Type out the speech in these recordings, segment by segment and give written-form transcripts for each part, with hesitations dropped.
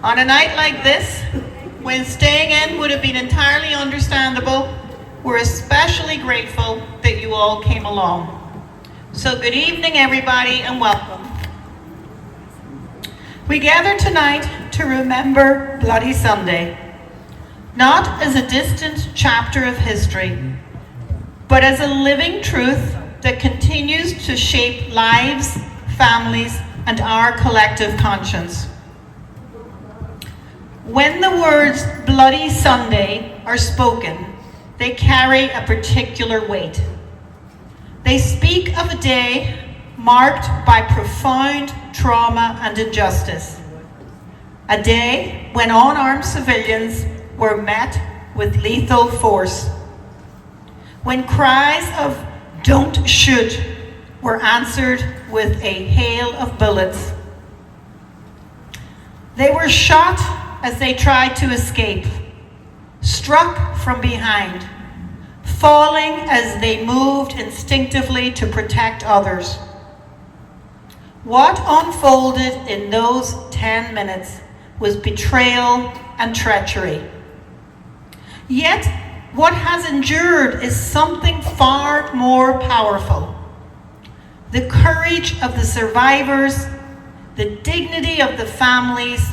On a night like this, when staying in would have been entirely understandable, we're especially grateful that you all came along. So good evening, everybody, and welcome. We gather tonight to remember Bloody Sunday, not as a distant chapter of history, but as a living truth that continues to shape lives, families, and our collective conscience. When the words Bloody Sunday are spoken, they carry a particular weight. They speak of a day marked by profound trauma and injustice. A day when unarmed civilians were met with lethal force. When cries of "don't shoot" were answered with a hail of bullets. They were shot as they tried to escape, struck from behind, falling as they moved instinctively to protect others. What unfolded in those 10 minutes was betrayal and treachery. Yet, what has endured is something far more powerful. The courage of the survivors, the dignity of the families,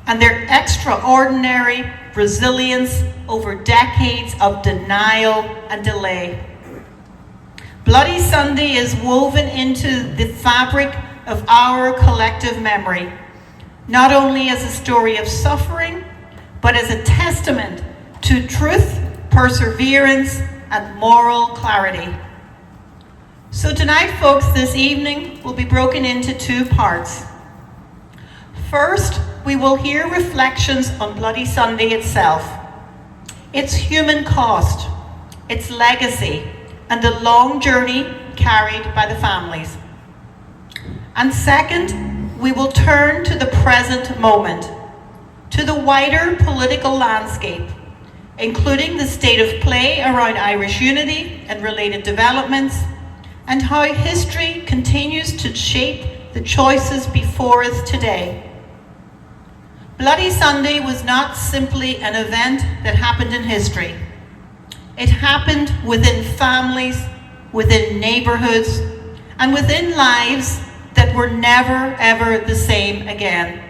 and their extraordinary resilience over decades of denial and delay. Bloody Sunday is woven into the fabric of our collective memory, not only as a story of suffering, but as a testament to truth, perseverance, and moral clarity. So tonight, folks, this evening will be broken into two parts. First, we will hear reflections on Bloody Sunday itself, its human cost, its legacy, and the long journey carried by the families. And second, we will turn to the present moment, to the wider political landscape, including the state of play around Irish unity and related developments, and how history continues to shape the choices before us today. Bloody Sunday was not simply an event that happened in history. It happened within families, within neighbourhoods, and within lives that were never, ever the same again.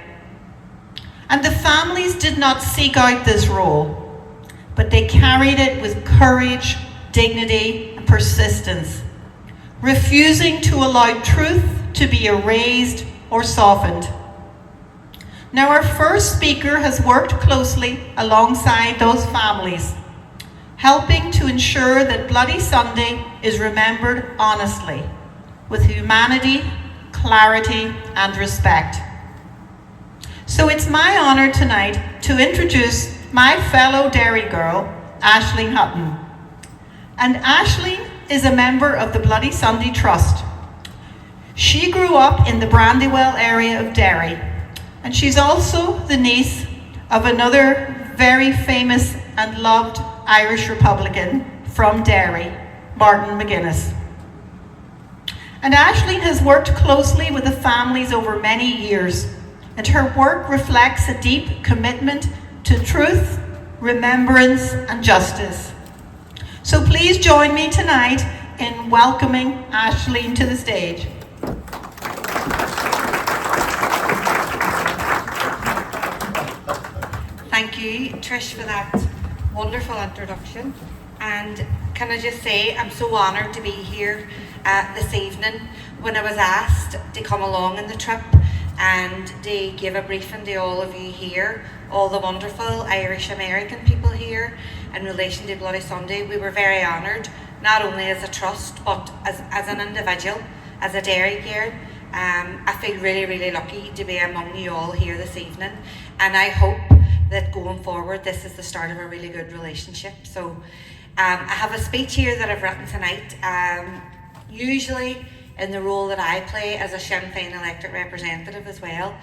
And the families did not seek out this role, but they carried it with courage, dignity, and persistence, refusing to allow truth to be erased or softened. Now, our first speaker has worked closely alongside those families, helping to ensure that Bloody Sunday is remembered honestly, with humanity, clarity, and respect. So it's my honour tonight to introduce my fellow Derry girl, Aisling Hutton. And Aisling is a member of the Bloody Sunday Trust. She grew up in the Brandywell area of Derry, and she's also the niece of another very famous and loved Irish Republican from Derry, Martin McGuinness. And Aisling has worked closely with the families over many years, and her work reflects a deep commitment to truth, remembrance, and justice. So please join me tonight in welcoming Aisling to the stage. Thank you, Trish, for that wonderful introduction. And can I just say, I'm so honoured to be here this evening. When I was asked to come along on the trip and to give a briefing to all of you here, all the wonderful Irish American people here, in relation to Bloody Sunday, we were very honoured, not only as a trust, but as an individual, as a Derry girl. I feel really, really lucky to be among you all here this evening, and I hope that going forward this is the start of a really good relationship. So I have a speech here that I've written tonight. Usually in the role that I play as a Sinn Féin elected representative as well,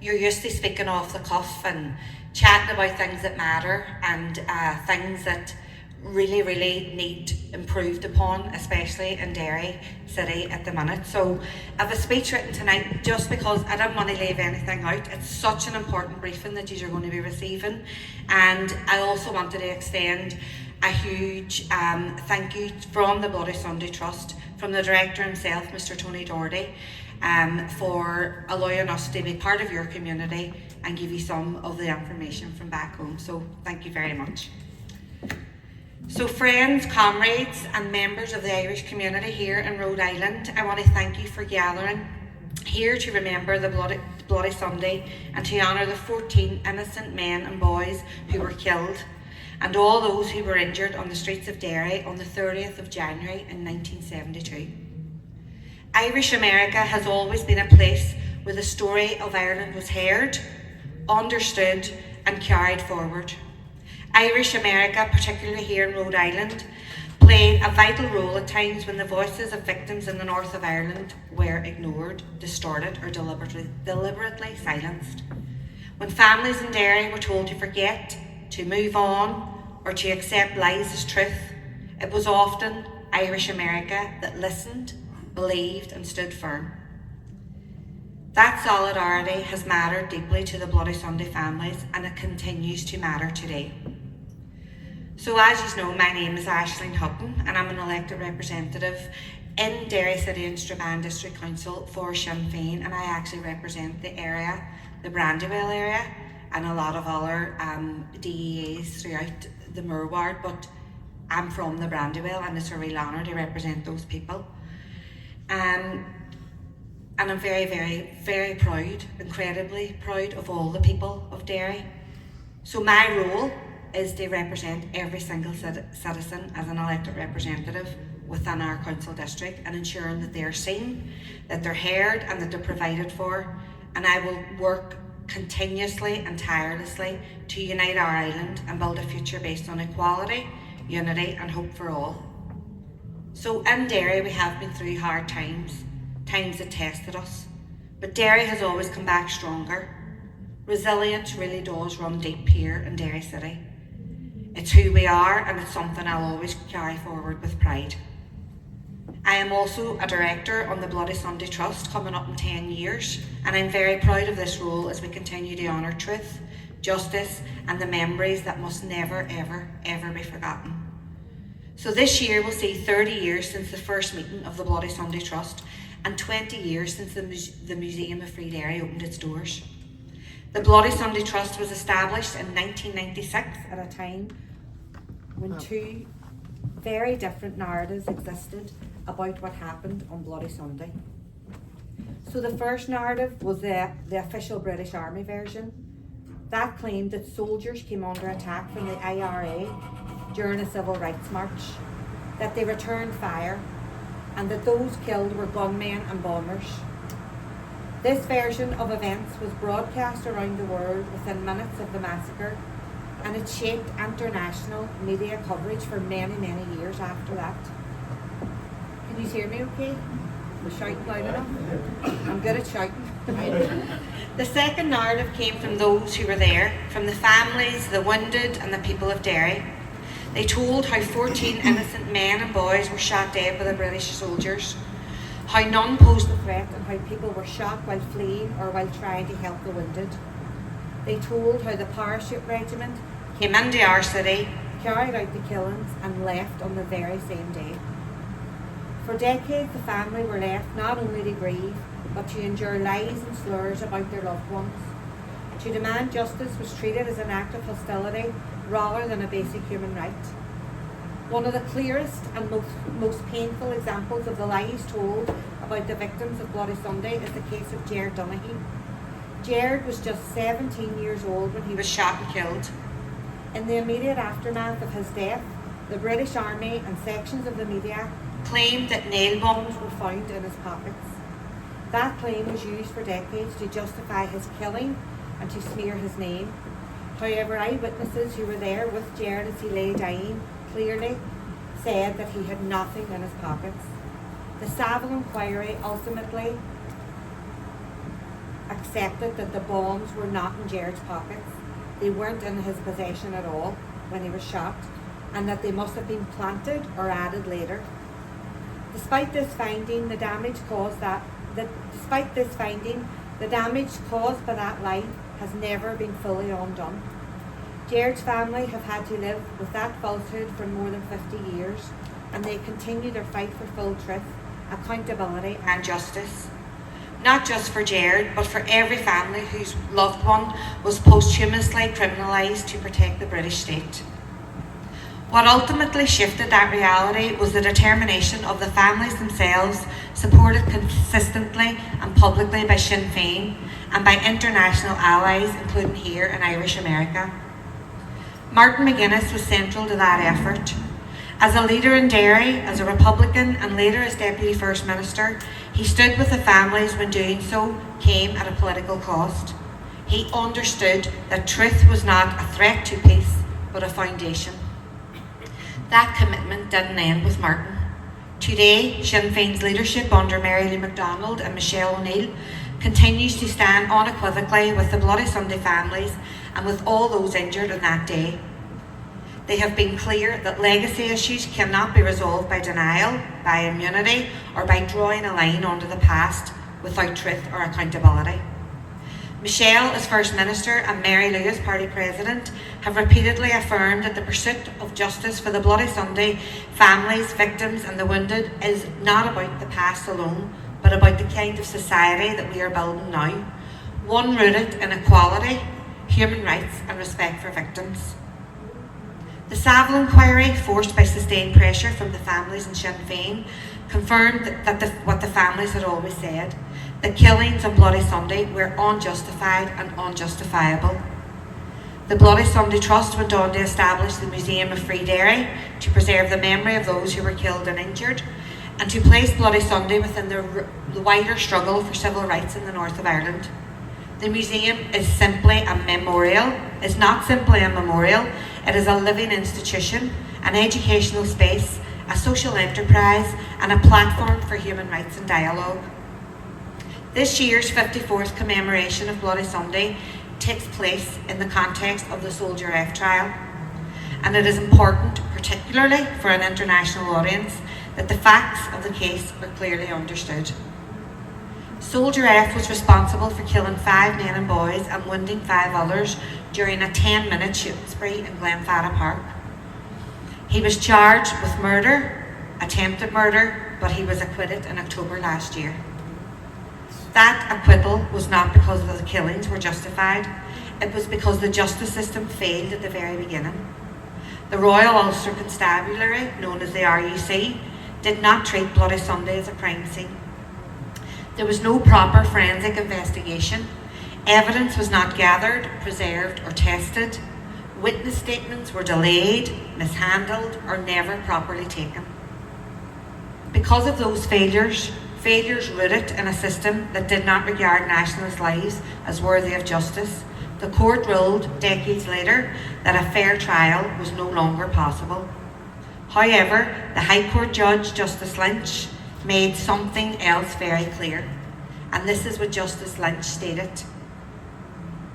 you're used to speaking off the cuff and chatting about things that matter and things that really need improved upon, especially in Derry City at the minute. So I have a speech written tonight just because I didn't want to leave anything out. It's such an important briefing that you are going to be receiving, and I also wanted to extend a huge thank you from the Bloody Sunday Trust, from the director himself, Mr. Tony Doherty, for allowing us to be part of your community and give you some of the information from back home. So thank you very much. So friends, comrades and members of the Irish community here in Rhode Island, I want to thank you for gathering here to remember the Bloody Sunday and to honour the 14 innocent men and boys who were killed and all those who were injured on the streets of Derry on the 30th of January in 1972. Irish America has always been a place where the story of Ireland was heard, understood and carried forward. Irish America, particularly here in Rhode Island, played a vital role at times when the voices of victims in the north of Ireland were ignored, distorted or deliberately silenced. When families in Derry were told to forget, to move on or to accept lies as truth, it was often Irish America that listened, believed and stood firm. That solidarity has mattered deeply to the Bloody Sunday families and it continues to matter today. So as you know, my name is Aisling Hutton and I'm an elected representative in Derry City and Strabane District Council for Sinn Féin, and I actually represent the area, the Brandywell area, and a lot of other DEAs throughout the Moor ward, but I'm from the Brandywell and it's a real honour to represent those people. And I'm very proud, incredibly proud of all the people of Derry. So my role is to represent every single citizen as an elected representative within our council district and ensuring that they're seen, that they're heard and that they're provided for. And I will work continuously and tirelessly to unite our island and build a future based on equality, unity and hope for all. So in Derry we have been through hard times that tested us, but Derry has always come back stronger. Resilience really does run deep here in Derry City. It's who we are and it's something I'll always carry forward with pride. I am also a director on the Bloody Sunday Trust coming up in 10 years, and I'm very proud of this role as we continue to honour truth, justice and the memories that must never ever be forgotten. So this year will see 30 years since the first meeting of the Bloody Sunday Trust and 20 years since the Museum of Free Derry opened its doors. The Bloody Sunday Trust was established in 1996 at a time when two very different narratives existed about what happened on Bloody Sunday. So the first narrative was the official British Army version. That claimed that soldiers came under attack from the IRA during a civil rights march, that they returned fire, and that those killed were gunmen and bombers. This version of events was broadcast around the world within minutes of the massacre, and it shaped international media coverage for many years after that. Can you hear me okay? I'm shouting loud enough? I'm good at shouting. The second narrative came from those who were there, from the families, the wounded and the people of Derry. They told how 14 innocent men and boys were shot dead by the British soldiers, how none posed a threat and how people were shot while fleeing or while trying to help the wounded. They told how the parachute regiment came into our city, carried out the killings and left on the very same day. For decades the family were left not only to grieve but to endure lies and slurs about their loved ones. To demand justice was treated as an act of hostility rather than a basic human right. One of the clearest and most painful examples of the lies told about the victims of Bloody Sunday is the case of Ciaran Quinn. Ciaran was just 17 years old when he was shot and killed. In the immediate aftermath of his death, the British Army and sections of the media claimed that nail bombs were found in his pockets. That claim was used for decades to justify his killing and to smear his name. However, eyewitnesses who were there with Ciaran as he lay dying clearly said that he had nothing in his pockets. The Savile inquiry ultimately accepted that the bombs were not in Ciaran's pockets. They weren't in his possession at all when he was shot. and that they must have been planted or added later. Despite this finding, the damage caused by that lie has never been fully undone. Jared's family have had to live with that falsehood for more than 50 years, and they continue their fight for full truth, accountability and justice. Not just for Jared, but for every family whose loved one was posthumously criminalised to protect the British state. What ultimately shifted that reality was the determination of the families themselves, supported consistently and publicly by Sinn Féin and by international allies, including here in Irish America. Martin McGuinness was central to that effort. As a leader in Derry, as a Republican, and later as Deputy First Minister, he stood with the families when doing so came at a political cost. He understood that truth was not a threat to peace, but a foundation. That commitment didn't end with Martin. Today, Sinn Féin's leadership under Mary Lou MacDonald and Michelle O'Neill continues to stand unequivocally with the Bloody Sunday families and with all those injured on that day. They have been clear that legacy issues cannot be resolved by denial, by immunity, or by drawing a line under the past without truth or accountability. Michelle, as First Minister, and Mary Lou, as Party President, have repeatedly affirmed that the pursuit of justice for the Bloody Sunday families, victims and the wounded is not about the past alone, but about the kind of society that we are building now, one rooted in equality, human rights and respect for victims. The Savile inquiry, forced by sustained pressure from the families in Sinn Féin, confirmed what the families had always said. The killings on Bloody Sunday were unjustified and unjustifiable. The Bloody Sunday Trust went on to establish the Museum of Free Derry to preserve the memory of those who were killed and injured, and to place Bloody Sunday within the wider struggle for civil rights in the north of Ireland. The museum is not simply a memorial, it is a living institution, an educational space, a social enterprise, and a platform for human rights and dialogue. This year's 54th commemoration of Bloody Sunday takes place in the context of the Soldier F trial, and it is important, particularly for an international audience, that the facts of the case are clearly understood. Soldier F was responsible for killing 5 men and boys and wounding 5 others during a 10-minute shooting spree in Glenfada Park. He was charged with murder, attempted murder, but he was acquitted in October last year. That acquittal was not because the killings were justified, it was because the justice system failed at the very beginning. The Royal Ulster Constabulary, known as the RUC, did not treat Bloody Sunday as a crime scene. There was no proper forensic investigation. Evidence was not gathered, preserved or tested. Witness statements were delayed, mishandled or never properly taken. Because of those failures rooted in a system that did not regard nationals' lives as worthy of justice, the court ruled decades later that a fair trial was no longer possible. However, the High Court Judge, Justice Lynch, made something else very clear, and this is what Justice Lynch stated.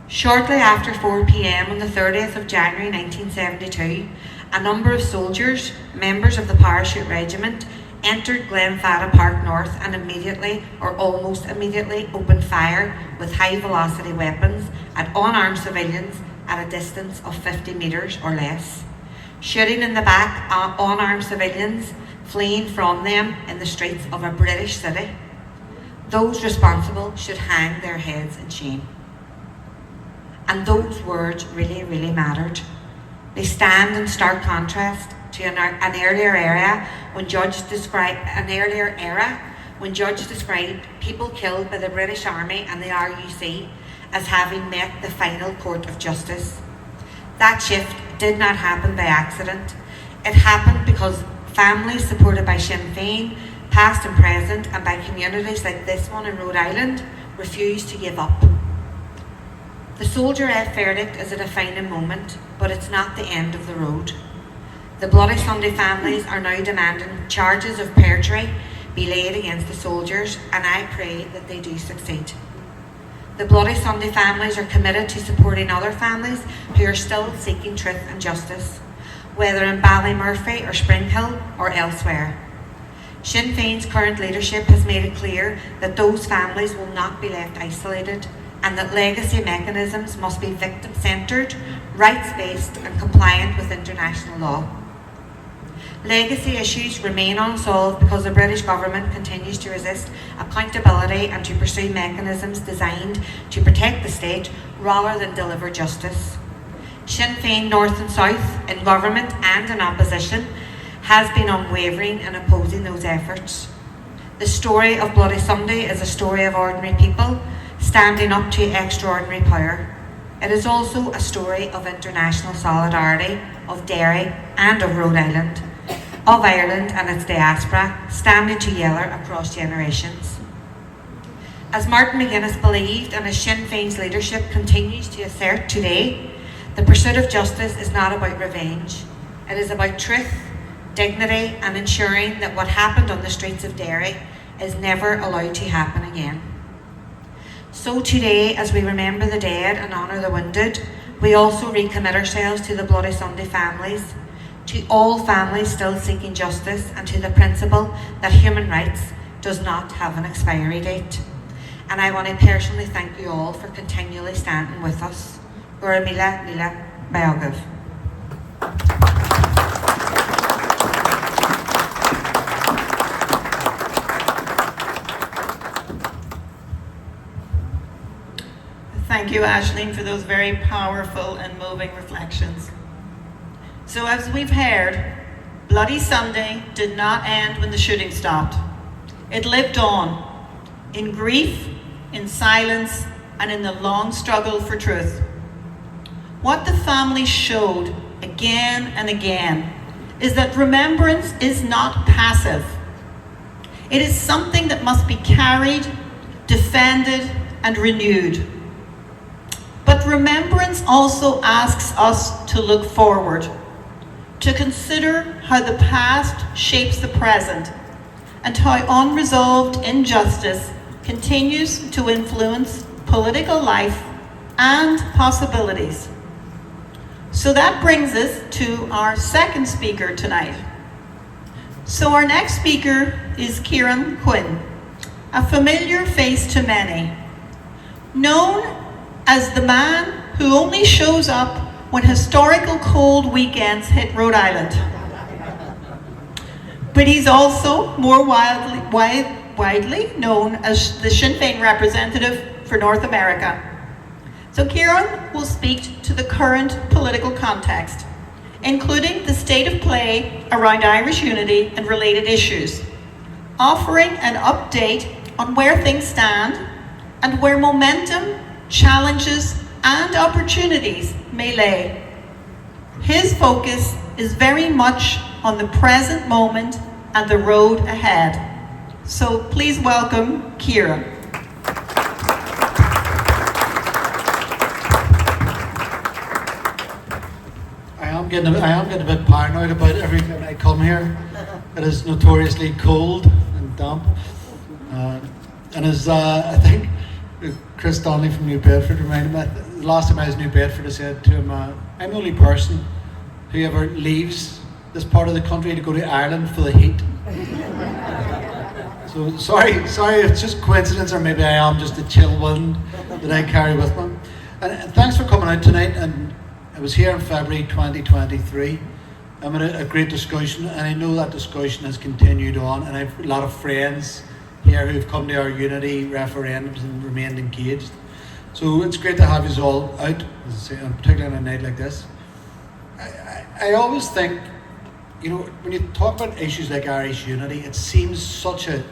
Shortly after 4 p.m. on the 30th of January 1972, a number of soldiers, members of the Parachute Regiment, entered Glenfada Park North and immediately, or almost immediately, opened fire with high-velocity weapons at unarmed civilians at a distance of 50 metres or less, shooting in the back at unarmed civilians fleeing from them in the streets of a British city. Those responsible should hang their heads in shame. And those words really, really mattered. They stand in stark contrast to an earlier era when judges described people killed by the British Army and the RUC as having met the final court of justice. That shift did not happen by accident. It happened because families supported by Sinn Féin, past and present, and by communities like this one in Rhode Island, refused to give up. The Soldier F verdict is a defining moment, but it's not the end of the road. The Bloody Sunday families are now demanding charges of perjury be laid against the soldiers, and I pray that they do succeed. The Bloody Sunday families are committed to supporting other families who are still seeking truth and justice. whether in Ballymurphy or Springhill or elsewhere. Sinn Féin's current leadership has made it clear that those families will not be left isolated, and that legacy mechanisms must be victim-centred, rights-based and compliant with international law. Legacy issues remain unsolved because the British government continues to resist accountability and to pursue mechanisms designed to protect the state rather than deliver justice. Sinn Féin North and South, in government and in opposition, has been unwavering in opposing those efforts. The story of Bloody Sunday is a story of ordinary people standing up to extraordinary power. It is also a story of international solidarity, of Derry and of Rhode Island, of Ireland and its diaspora, standing together across generations. As Martin McGuinness believed, and as Sinn Féin's leadership continues to assert today, the pursuit of justice is not about revenge. It is about truth, dignity, and ensuring that what happened on the streets of Derry is never allowed to happen again. So today, as we remember the dead and honour the wounded, we also recommit ourselves to the Bloody Sunday families, to all families still seeking justice, and to the principle that human rights does not have an expiry date. And I want to personally thank you all for continually standing with us. Ura mila mila beagah. Thank you, Aisling, for those very powerful and moving reflections. So as we've heard, Bloody Sunday did not end when the shooting stopped. It lived on, in grief, in silence, and in the long struggle for truth. What the family showed again and again is that remembrance is not passive. It is something that must be carried, defended, and renewed. But remembrance also asks us to look forward, to consider how the past shapes the present, and how unresolved injustice continues to influence political life and possibilities. So that brings us to our second speaker tonight. So our next speaker is Ciaran Quinn, a familiar face to many, known as the man who only shows up when historical cold weekends hit Rhode Island. But he's also more widely known as the Sinn Féin representative for North America. So Ciaran will speak to the current political context, including the state of play around Irish unity and related issues, offering an update on where things stand and where momentum, challenges, and opportunities may lay. His focus is very much on the present moment and the road ahead. So please welcome Ciaran. I am getting a bit paranoid about every time I come here. It is notoriously cold and damp. And as I think Chris Donnelly from New Bedford reminded me, the last time I was in New Bedford, I said to him, I'm the only person who ever leaves this part of the country to go to Ireland for the heat. So sorry, it's just coincidence, or maybe I am just a chill wind that I carry with me. And thanks for coming out tonight. And I was here in February 2023. I'm at a great discussion, and I know that discussion has continued on, and I have a lot of friends here who've come to our unity referendums and remained engaged. So it's great to have you all out, as I say, and particularly on a night like this. I always think, you know, when you talk about issues like Irish unity, it seems such a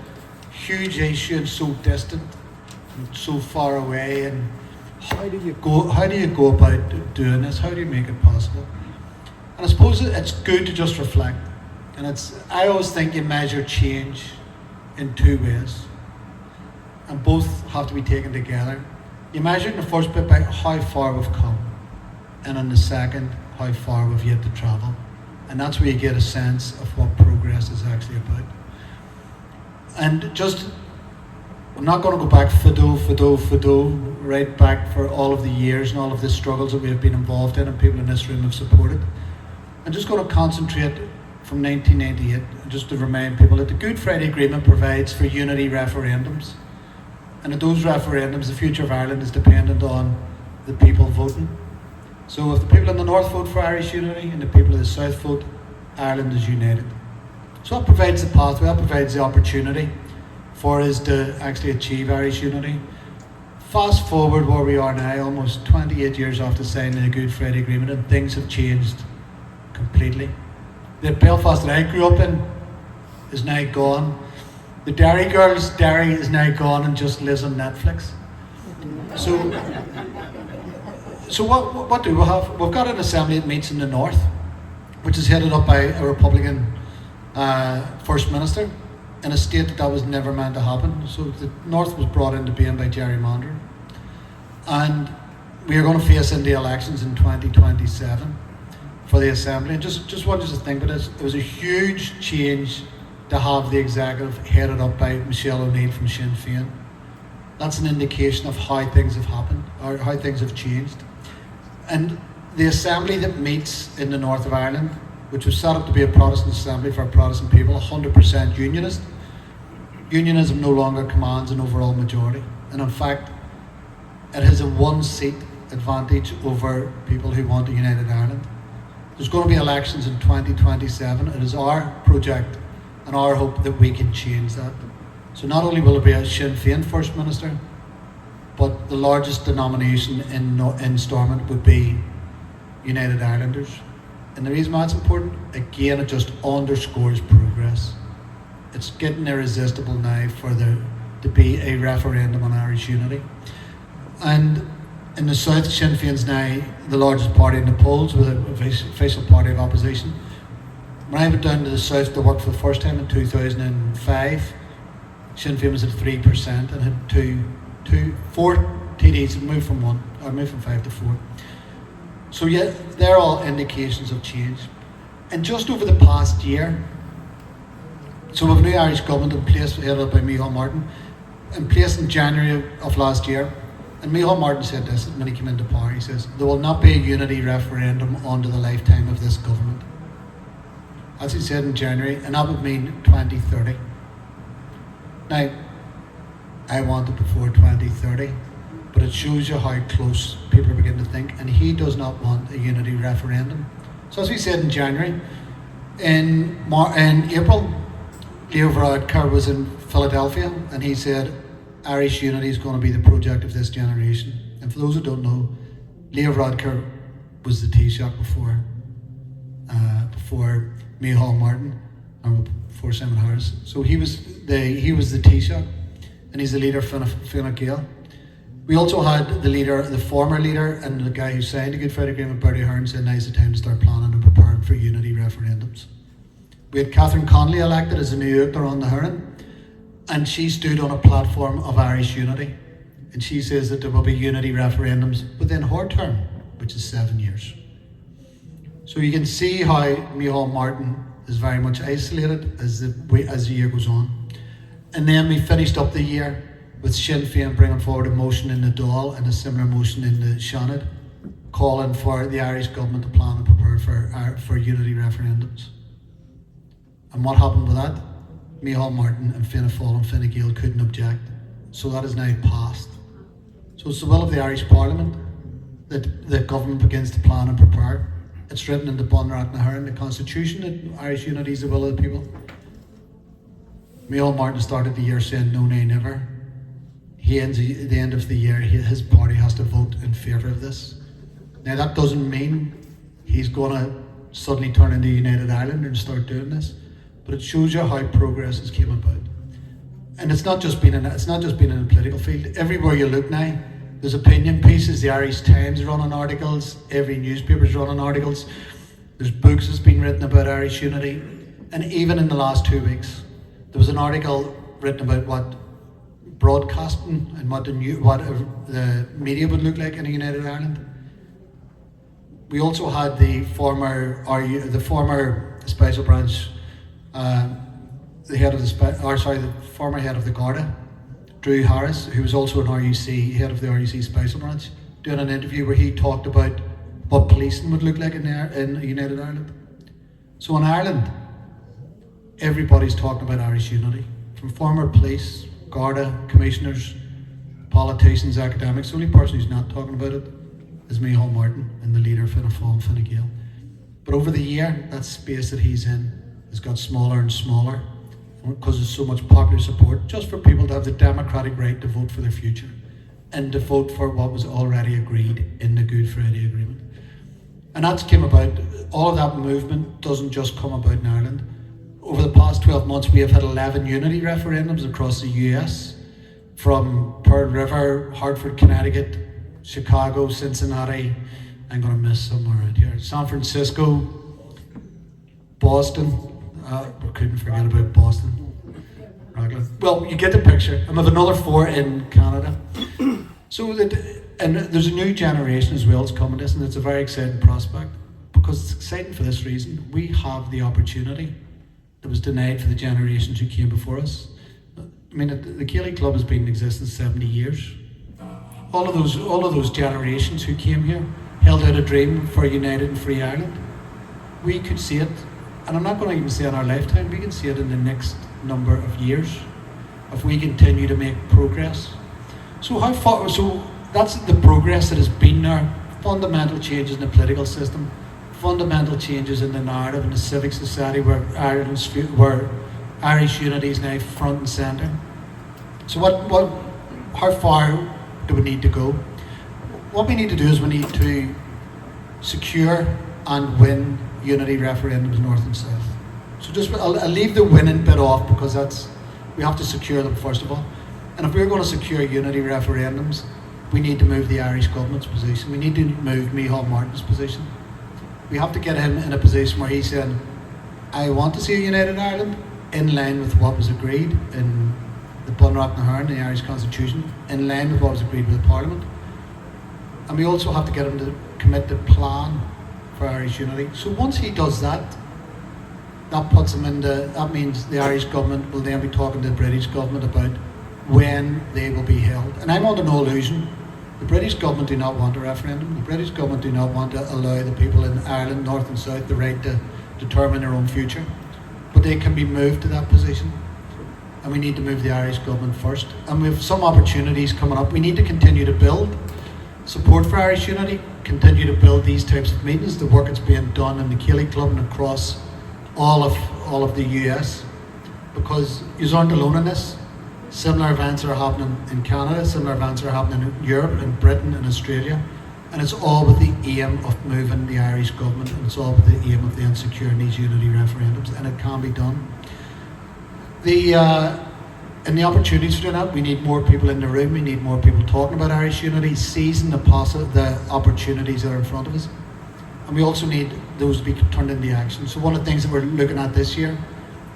huge issue and so distant and so far away. And how do you go about doing this? How do you make it possible? And I suppose it's good to just reflect. And I always think you measure change in two ways, and both have to be taken together. You measure it in the first bit by how far we've come, and in the second, how far we've yet to travel. And that's where you get a sense of what progress is actually about. And just, I'm not going to go back fido, right back for all of the years and all of the struggles that we have been involved in and people in this room have supported. I'm just going to concentrate from 1998, just to remind people that the Good Friday Agreement provides for unity referendums. And at those referendums, the future of Ireland is dependent on the people voting. So if the people in the north vote for Irish unity and the people of the south vote, Ireland is united. So that provides the pathway, that provides the opportunity for us to actually achieve Irish unity. Fast forward where we are now, almost 28 years after signing the Good Friday Agreement, and things have changed completely. The Belfast that I grew up in is now gone. The Derry girls, Derry is now gone and just lives on Netflix. So what do we have? We've got an assembly that meets in the north, which is headed up by a Republican First Minister, in a state that was never meant to happen. So the north was brought into being by gerrymandering. And we are going to face into elections in 2027 for the assembly. And just want you to think about this. It was a huge change to have the executive headed up by Michelle O'Neill from Sinn Féin. That's an indication of how things have happened, or how things have changed. And the assembly that meets in the north of Ireland, which was set up to be a Protestant assembly for Protestant people, 100% unionist. Unionism no longer commands an overall majority. And in fact, it has a one-seat advantage over people who want a united Ireland. There's going to be elections in 2027. It is our project and our hope that we can change that. So not only will it be a Sinn Féin First Minister, but the largest denomination in Stormont would be United Irelanders. And the reason why it's important, again, it just underscores progress. It's getting irresistible now for there to be a referendum on Irish unity. And in the south, Sinn Féin's now the largest party in the polls with an official party of opposition. When I went down to the south to work for the first time in 2005, Sinn Féin was at 3% and had four TDs. It moved from 5 to 4. So yeah, they're all indications of change. And just over the past year, so we have a new Irish government in place, headed up by Micheál Martin, in place in January of last year. And Micheál Martin said this when he came into power. He says, there will not be a unity referendum under the lifetime of this government. As he said in January, and that would mean 2030. Now, I want it before 2030, but it shows you how close people are beginning to think, and he does not want a unity referendum. So as we said in January, in April, Leo Varadkar was in Philadelphia, and he said, Irish unity is going to be the project of this generation. And for those who don't know, Leo Varadkar was the Taoiseach before Micheál Martin, and before Simon Harris. So he was the Taoiseach, and he's the leader of Fine Gael. We also had the former leader, and the guy who signed the Good Friday Agreement, Bertie Ahern, said now's the time to start planning and preparing for unity referendums. We had Catherine Connolly elected as the new Uachtar on the Huron, and she stood on a platform of Irish unity, and she says that there will be unity referendums within her term, which is 7 years. So you can see how Micheál Martin is very much isolated as the year goes on. And then we finished up the year with Sinn Féin bringing forward a motion in the Dáil and a similar motion in the Seanad, calling for the Irish government to plan and prepare for unity referendums. And what happened with that? Micheál Martin and Fianna Fáil and Fine Gael couldn't object. So that is now passed. So it's the will of the Irish Parliament that the government begins to plan and prepare. It's written in the Bunrat na Huron, the Constitution, that Irish unity is the will of the people. Micheál Martin started the year saying no, nay, never. He ends at the end of the year, his party has to vote in favour of this. Now that doesn't mean he's going to suddenly turn into United Ireland and start doing this, but it shows you how progress has came about. And it's not just been in the political field. Everywhere you look now, there's opinion pieces. The Irish Times running articles, every newspaper's running articles. There's books that's been written about Irish unity. And even in the last 2 weeks, there was an article written about what broadcasting and what the media would look like in a united Ireland. We also had the former special branch, the former head of the Garda, Drew Harris, who was also an RUC, head of the RUC special branch, doing an interview where he talked about what policing would look like in United Ireland. So in Ireland, everybody's talking about Irish unity. From former police, Garda, commissioners, politicians, academics. The only person who's not talking about it is Micheál Martin and the leader Fianna Fáil and Fine Gael. But over the year, that space that he's in has got smaller and smaller because there's so much popular support just for people to have the democratic right to vote for their future and to vote for what was already agreed in the Good Friday Agreement. And that's came about, all of that movement doesn't just come about in Ireland. Over the past 12 months, we have had 11 unity referendums across the US, from Pearl River, Hartford, Connecticut, Chicago, Cincinnati, I'm going to miss somewhere around here, San Francisco, Boston, we couldn't forget about Boston. Well, you get the picture. And we have another 4 in Canada. So and there's a new generation as well that's coming to this, and it's a very exciting prospect because it's exciting for this reason. We have the opportunity that was denied for the generations who came before us. I mean, the Cllr Club has been in existence 70 years. All of those generations who came here held out a dream for a united and free Ireland. We could see it, and I'm not going to even say in our lifetime, we can see it in the next number of years if we continue to make progress. So how far? So that's the progress that has been there. Fundamental changes in the political system, fundamental changes in the narrative in the civic society where Irish unity is now front and centre. So how far do we need to go? What we need to do is we need to secure and win unity referendums north and south. So I'll leave the winning bit off because we have to secure them first of all. And if we're going to secure unity referendums, we need to move the Irish government's position. We need to move Micheál Martin's position. We have to get him in a position where he's saying, I want to see a united Ireland in line with what was agreed in the Bunreacht na Hurn, the Irish Constitution, in line with what was agreed with the Parliament. And we also have to get him to commit the plan for Irish unity. So once he does that, that means the Irish government will then be talking to the British government about when they will be held. And I'm under no illusion. The British government do not want a referendum. The British government do not want to allow the people in Ireland, north and south, the right to determine their own future. But they can be moved to that position. And we need to move the Irish government first. And we have some opportunities coming up. We need to continue to build support for Irish unity, continue to build these types of meetings, the work that's being done in the Cllr Club and across all of the US. Because you aren't alone in this. Similar events are happening in Canada, similar events are happening in Europe, in Britain, and Australia. And it's all with the aim of moving the Irish government, and it's all with the aim of then securing these unity referendums, and it can be done. And the opportunities for doing that, we need more people in the room, we need more people talking about Irish unity, seizing the opportunities that are in front of us. And we also need those to be turned into action. So one of the things that we're looking at this year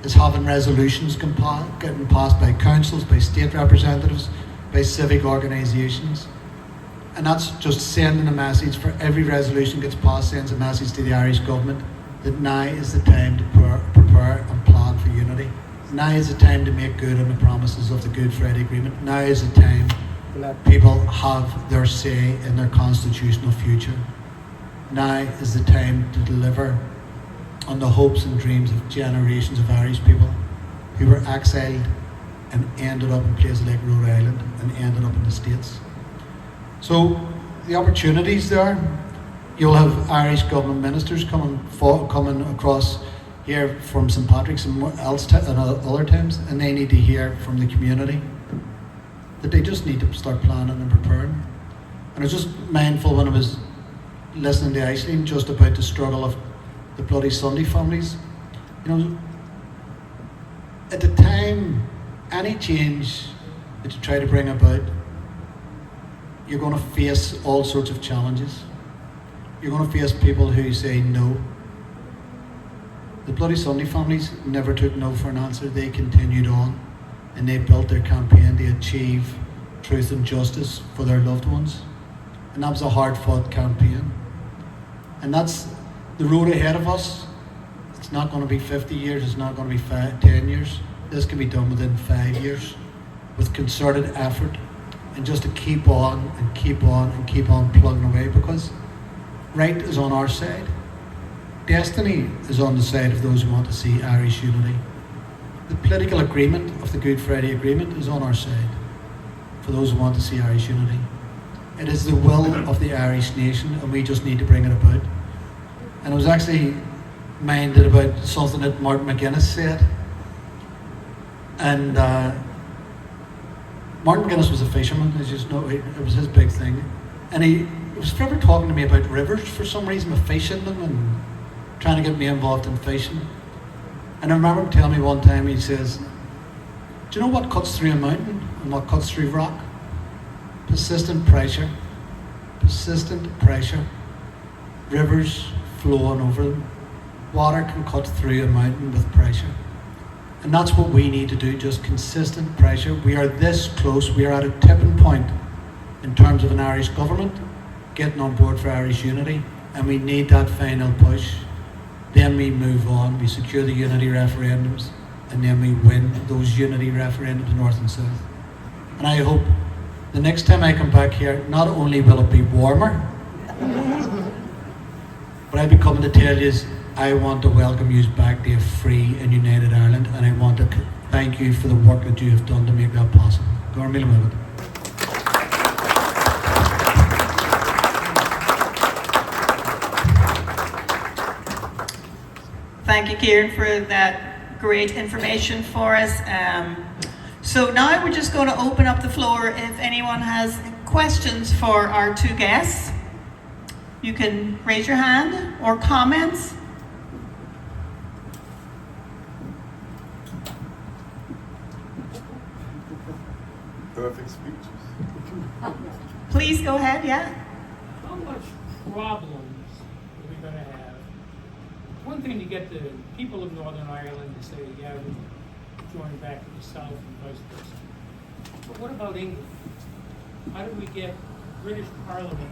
is having resolutions getting passed by councils, by state representatives, by civic organisations. And that's just sending a message. For every resolution gets passed, sends a message to the Irish government that now is the time to prepare and plan for unity. Now is the time to make good on the promises of the Good Friday Agreement. Now is the time to let people have their say in their constitutional future. Now is the time to deliver on the hopes and dreams of generations of Irish people who were exiled and ended up in places like Rhode Island and ended up in the States. So the opportunities there, you'll have Irish government ministers coming across here from St Patrick's and other times, and they need to hear from the community that they just need to start planning and preparing. And I was just mindful when I was listening to Aisling just about the struggle of the bloody Sunday families. You know, at the time, any change that you try to bring about, you're going to face all sorts of challenges. You're going to face people who say no. The bloody Sunday families never took no for an answer. They continued on, and they built their campaign to achieve truth and justice for their loved ones. And that was a hard-fought campaign. And that's the road ahead of us. It's not going to be 50 years, it's not going to be 10 years. This can be done within 5 years with concerted effort, and just to keep on and keep on and keep on plugging away, because right is on our side. destiny is on the side of those who want to see Irish unity. The political agreement of the Good Friday Agreement is on our side for those who want to see Irish unity. It is the will of the Irish nation, and we just need to bring it about. And I was actually minded about something that Martin McGuinness said. And Martin McGuinness was a fisherman, as you just know, it was his big thing. And he was forever talking to me about rivers for some reason, with fishing them and trying to get me involved in fishing. And I remember him telling me one time, he says, do you know what cuts through a mountain and what cuts through rock? Persistent pressure. Persistent pressure. Rivers flowing over them. Water can cut through a mountain with pressure. And that's what we need to do, just consistent pressure. We are this close, we are at a tipping point in terms of an Irish government getting on board for Irish unity, and we need that final push. Then we move on, we secure the unity referendums, and then we win those unity referendums north and south. And I hope the next time I come back here, not only will it be warmer, but I'll be coming to tell you is I want to welcome you back to a free and united Ireland, and I want to thank you for the work that you have done to make that possible. Go on, Mila. Thank you, Ciaran, for that great information for us. So now we're just going to open up the floor. If anyone has questions for our two guests, you can raise your hand or comments. Perfect speeches. Please go ahead, yeah. How much problems are we going to have? One thing to get the people of Northern Ireland to say, yeah, we join back to the South and vice versa. But what about England? How do we get British Parliament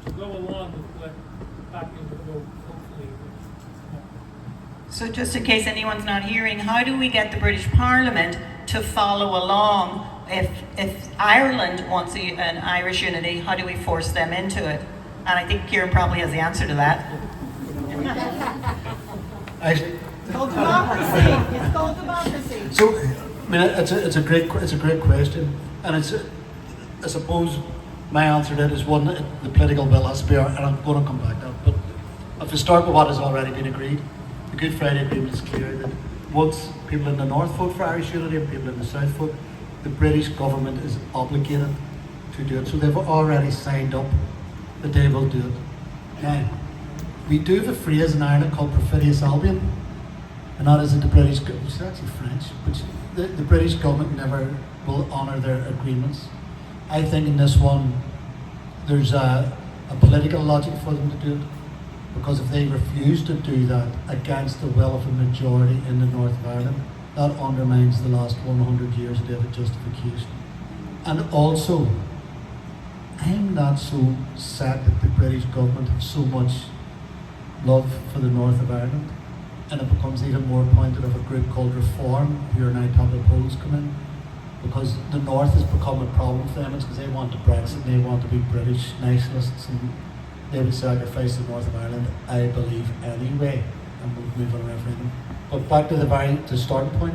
to go along with what the popular vote hopefully will? So just in case anyone's not hearing, how do we get the British Parliament to follow along? If Ireland wants an Irish unity, how do we force them into it? And I think Ciaran probably has the answer to that. It's called democracy. It's called democracy. So, I mean, it's a great question, and I suppose my answer to it is one, the political will has to be, and I'm going to come back to that. But if we start with what has already been agreed, the Good Friday Agreement is clear that once people in the north vote for Irish unity and people in the south vote, the British government is obligated to do it. So they've already signed up that they will do it. Now, we do have a phrase in Ireland called perfidious Albion, and that is that the British, which is actually French, but the British government never will honour their agreements. I think in this one, there's a political logic for them to do it, because if they refuse to do that against the will of a majority in the north of Ireland, that undermines the last 100 years of David justification. And also, I'm not so sad that the British government have so much love for the north of Ireland, and it becomes even more pointed of a group called Reform, who are now top of the polls come in, because the north has become a problem for them. It's because they want to Brexit, they want to be British nationalists, and they would sacrifice the north of Ireland, I believe, anyway, and we'll move on a referendum. But back to the starting point,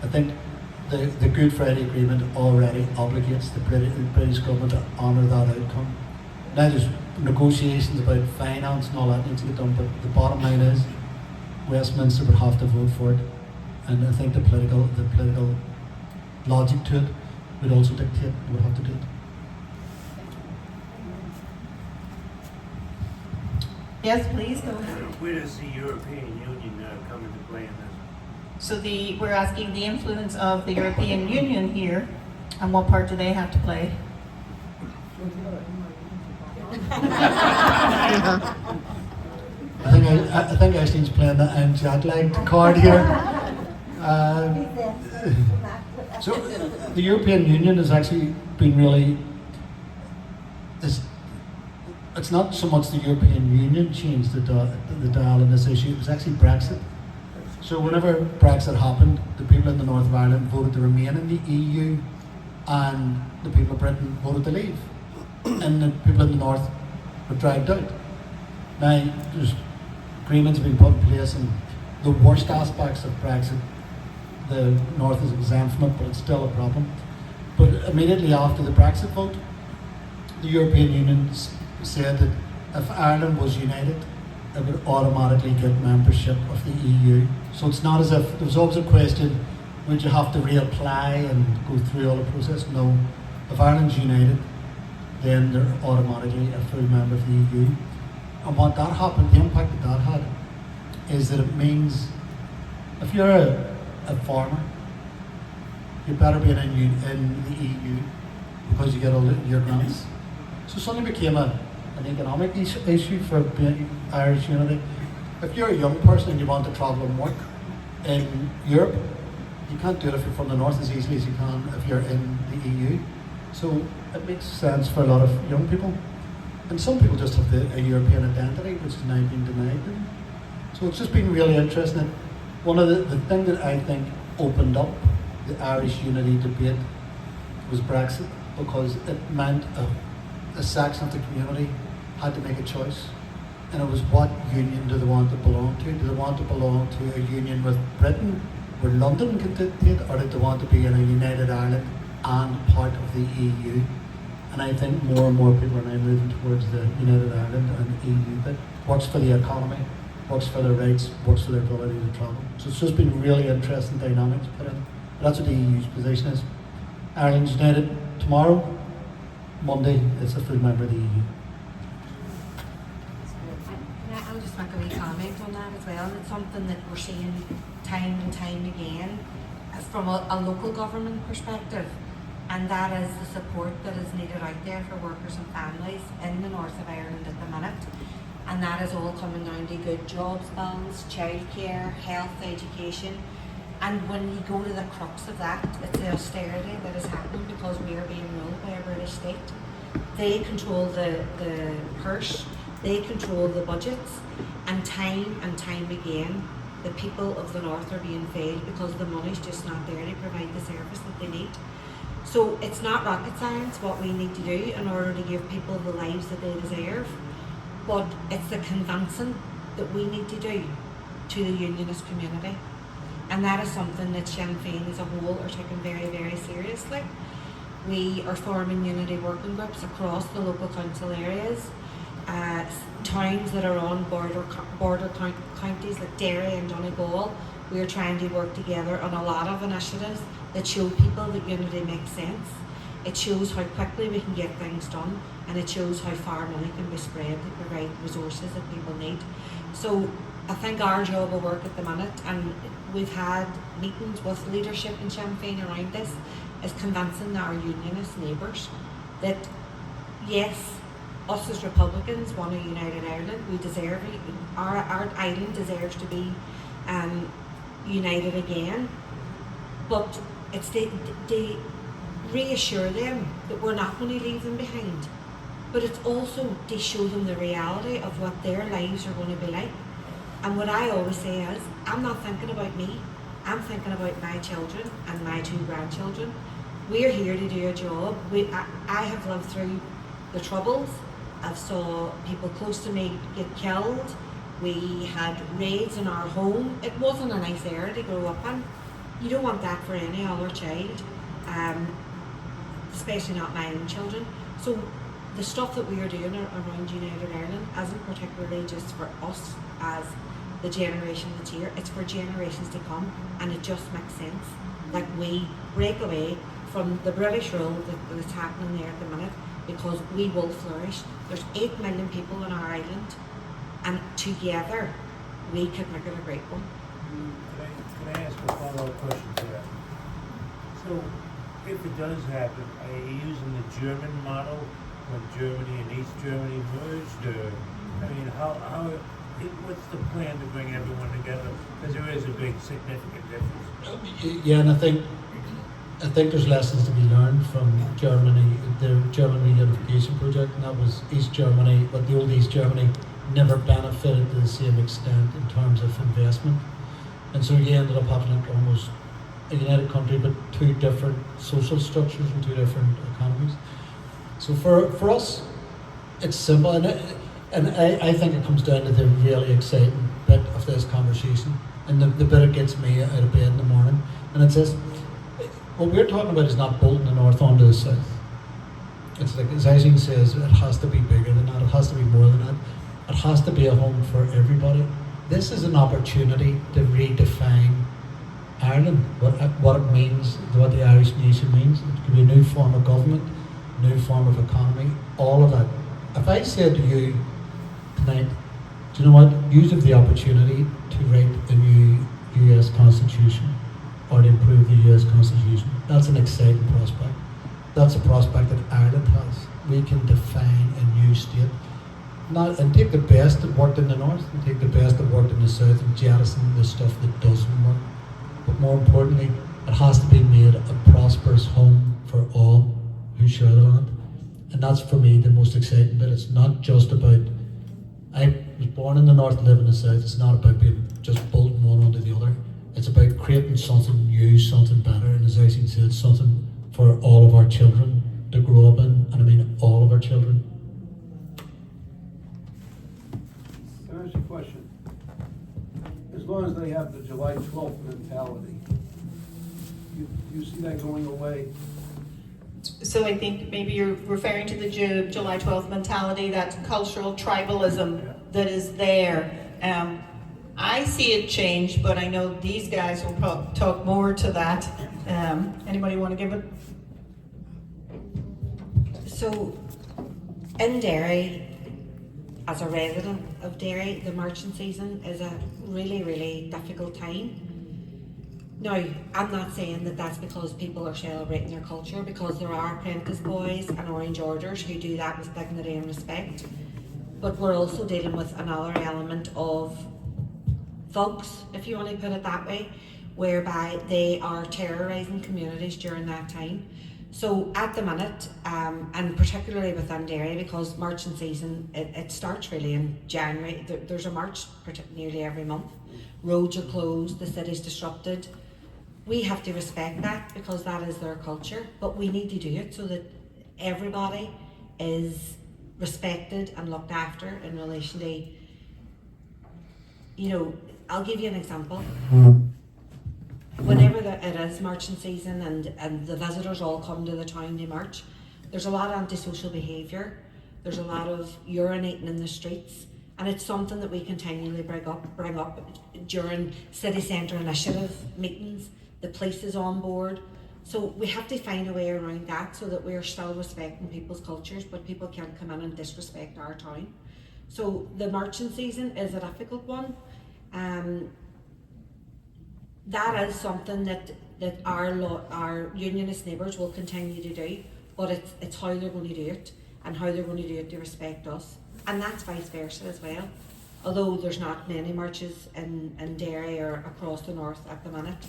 I think the Good Friday Agreement already obligates the British government to honour that outcome. Now there's negotiations about finance and all that needs to get done, but the bottom line is Westminster would have to vote for it, and I think the political logic to it would also dictate they would have to do it. Yes, please go ahead. Where does the European Union come into play in this? So we're asking the influence of the European Union here, and what part do they have to play? I think Aisling's playing the I'm jet lagged card here. So the European Union has actually been really. It's not so much the European Union changed the dial in this issue. It was actually Brexit. So whenever Brexit happened, the people in the north of Ireland voted to remain in the EU, and the people of Britain voted to leave, and the people in the north were dragged out. Now, there's agreements being put in place, and the worst aspects of Brexit, the North is exempt from it, but it's still a problem. But immediately after the Brexit vote, the European Union said that if Ireland was united, it would automatically get membership of the EU. So it's not as if, there was always a question, would you have to reapply and go through all the process? No. If Ireland's united, then they're automatically a full member of the EU. And what that happened, the impact that had, is that it means if you're a farmer, you better be in the EU because you get all your grants. So suddenly became an economic issue for Irish unity. If you're a young person and you want to travel and work in Europe, you can't do it if you're from the North as easily as you can if you're in the EU. So it makes sense for a lot of young people. And some people just have a European identity, which is now being denied them. So it's just been really interesting. One of the thing that I think opened up the Irish unity debate was Brexit, because it meant a section of the community had to make a choice. And it was, what union do they want to belong to? Do they want to belong to a union with Britain, where London can dictate, or do they want to be in a united Ireland and part of the EU? And I think more and more people are now moving towards the United Ireland and the EU bit. Works for the economy, works for their rights, works for their ability to travel. So it's just been really interesting dynamics put in. But that's what the EU's position is. Ireland's united tomorrow, Monday it's a full member of the EU. I'll just make a wee comment on that as well. It's something that we're seeing time and time again from a local government perspective, and that is the support that is needed out there for workers and families in the north of Ireland at the minute. And that is all coming down to good jobs balance, childcare, health, education. And when you go to the crux of that, it's the austerity that is happening because we are being ruled by a British state. They control the purse, they control the budgets, and time again, the people of the north are being failed because the money's just not there to provide the service that they need. So it's not rocket science what we need to do in order to give people the lives that they deserve, but it's the convincing that we need to do to the unionist community. And that is something that Sinn Féin as a whole are taking very, very seriously. We are forming unity working groups across the local council areas, towns that are on border counties like Derry and Donegal. We are trying to work together on a lot of initiatives that show people that unity makes sense. It shows how quickly we can get things done, and it shows how far money can be spread to provide resources that people need. So I think our job of work at the minute, and we've had meetings with leadership in Sinn Féin around this, is convincing our unionist neighbours that yes, us as Republicans want a united Ireland. We deserve it. Our island deserves to be united again. But it's to reassure them that we're not going to leave them behind. But it's also to show them the reality of what their lives are going to be like. And what I always say is, I'm not thinking about me. I'm thinking about my children and my 2 grandchildren. We're here to do a job. I have lived through the Troubles. I've saw people close to me get killed. We had raids in our home. It wasn't a nice area to grow up in. You don't want that for any other child, especially not my own children. So the stuff that we are doing around United Ireland isn't particularly just for us as the generation that's here. It's for generations to come, and it just makes sense. Like we break away from the British rule that's happening there at the minute, because we will flourish. There's 8 million people on our island, and together we could make it a great one. Can I ask a follow-up question to that? So, if it does happen, are you using the German model when Germany and East Germany merged? Or, I mean, what's the plan to bring everyone together? Because there is a big, significant difference. Yeah, and I think there's lessons to be learned from Germany, the German reunification project, and that was East Germany, but the old East Germany never benefited to the same extent in terms of investment. And so you ended up having almost a united country, but 2 different social structures and 2 different economies. So for us, it's simple. And And I think it comes down to the really exciting bit of this conversation, and the bit that gets me out of bed in the morning. And it says, what we're talking about is not bolting the north onto the south. It's like, as Aisling says, it has to be bigger than that, it has to be more than that. It has to be a home for everybody. This is an opportunity to redefine Ireland, what it means, what the Irish nation means. It could be a new form of government, new form of economy, all of that. If I said to you tonight, do you know what, you have the opportunity to write a new US Constitution or to improve the US Constitution, that's an exciting prospect. That's a prospect that Ireland has. We can define a new state. And take the best that worked in the north and take the best that worked in the south and jettison the stuff that doesn't work. But more importantly, it has to be made a prosperous home for all who share the land. And that's for me the most exciting bit. It's not just about, I was born in the north, live in the south. It's not about being just bolting one onto the other. It's about creating something new, something better, and as Aisling said, something for all of our children to grow up in, and I mean all of our children. Can I ask you a question? As long as they have the July 12th mentality, you see that going away? So I think maybe you're referring to the July 12th mentality, that cultural tribalism that is there. I see it change, but I know these guys will talk more to that. Anybody want to give it? So, in Derry, as a resident of Derry, the merchant season is a really, really difficult time. Now, I'm not saying that that's because people are celebrating their culture, because there are apprentice boys and orange orders who do that with dignity and respect. But we're also dealing with another element of thugs, if you want to put it that way, whereby they are terrorising communities during that time. So at the minute, and particularly within Derry, because merchant season, it starts really in January. There's a march nearly every month. Roads are closed, the city's disrupted. We have to respect that because that is their culture, but we need to do it so that everybody is respected and looked after in relation to, you know, I'll give you an example. Whenever it is merchant season and the visitors all come to the town to march, there's a lot of antisocial behaviour, there's a lot of urinating in the streets, and it's something that we continually bring up during city centre initiative meetings. The police is on board. So we have to find a way around that so that we're still respecting people's cultures, but people can't come in and disrespect our town. So the merchant season is a difficult one. That is something that our unionist neighbours will continue to do, but it's how they're going to do it and how they're going to do it to respect us. And that's vice versa as well. Although there's not many marches in Derry or across the north at the minute,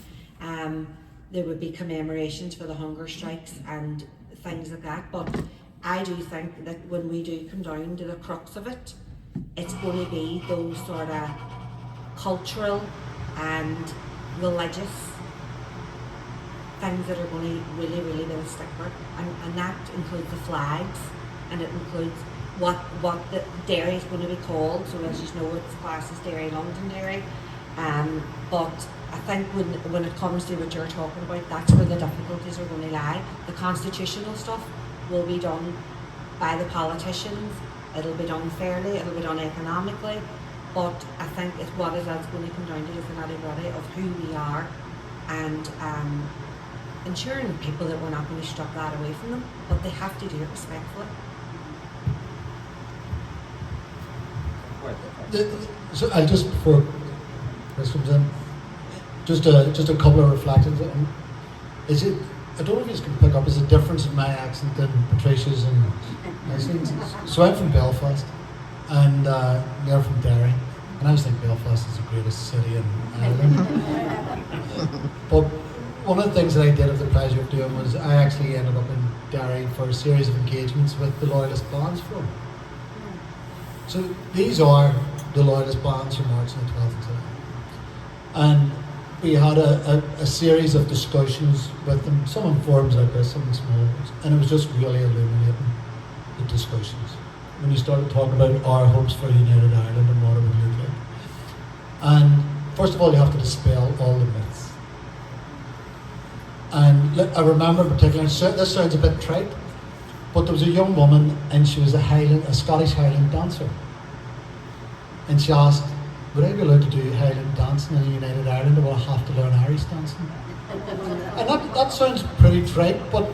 there would be commemorations for the hunger strikes and things like that. But I do think that when we do come down to the crux of it, it's going to be those sort of cultural and religious things that are going to really, really be the sticker. And that includes the flags, and it includes what the Derry is going to be called. So as you know, it's classed as Derry, Londonderry. But I think when it comes to what you're talking about, that's where the difficulties are going to lie. The constitutional stuff will be done by the politicians. It'll be done fairly, it'll be done economically. But I think what it is going to come down to is the nitty-gritty of who we are and ensuring people that we're not going to strip that away from them, but they have to do it respectfully. So I just, before Chris comes in, just a couple of reflections. Is it, I don't know if you can pick up, is the difference in my accent than Patricia's and Aisling's? So I'm from Belfast, and they're from Derry, and I always think Belfast is the greatest city in Ireland. But one of the things that I did have the pleasure of doing was I actually ended up in Derry for a series of engagements with the Loyalist Bands Forum. So these are the Loyalist bands who marched on the 12th of July. And we had a series of discussions with them, some in forums like this, some in small ones, and it was just really illuminating the discussions. when you started talking about our hopes for United Ireland and what it would look like. And first of all, you have to dispel all the myths. And I remember particularly, this sounds a bit trite, but there was a young woman and she was a Scottish Highland dancer. And she asked, would I be allowed to do Highland dancing in United Ireland, or will I have to learn Irish dancing? And that sounds pretty trite, but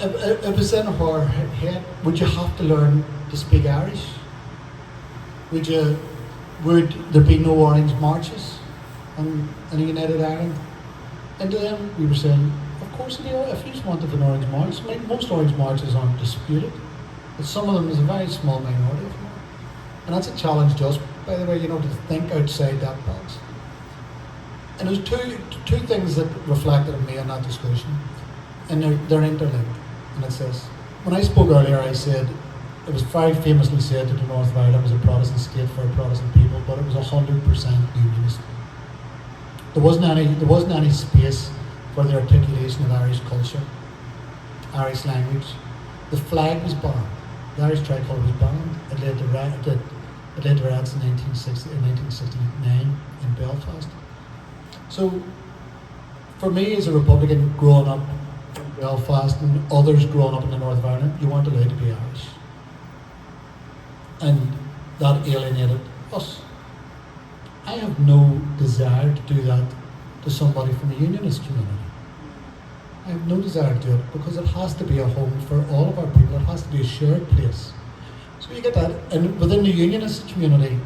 it was in her head. Would you have to learn to speak Irish? Would there be no orange marches in United Ireland? And to them we were saying, of course, if you just wanted an orange march, most orange marches aren't disputed, but some of them is a very small minority of them. And that's a challenge to us, by the way, to think outside that box. And there's two things that reflected on me in that discussion, and they're interlinked. And it says, when I spoke earlier, I said, it was very famously said that the North of Ireland was a Protestant state for a Protestant people, but it was 100% unionist. There wasn't any space for the articulation of Irish culture, Irish language. The flag was banned. The Irish tricolour was banned. It led to riots in 1969 in Belfast. So, for me as a Republican growing up in Belfast and others growing up in the North of Ireland, you weren't allowed to be Irish. And that alienated us. I have no desire to do that to somebody from the unionist community. I have no desire to do it because it has to be a home for all of our people. It has to be a shared place. So you get that. And within the unionist community,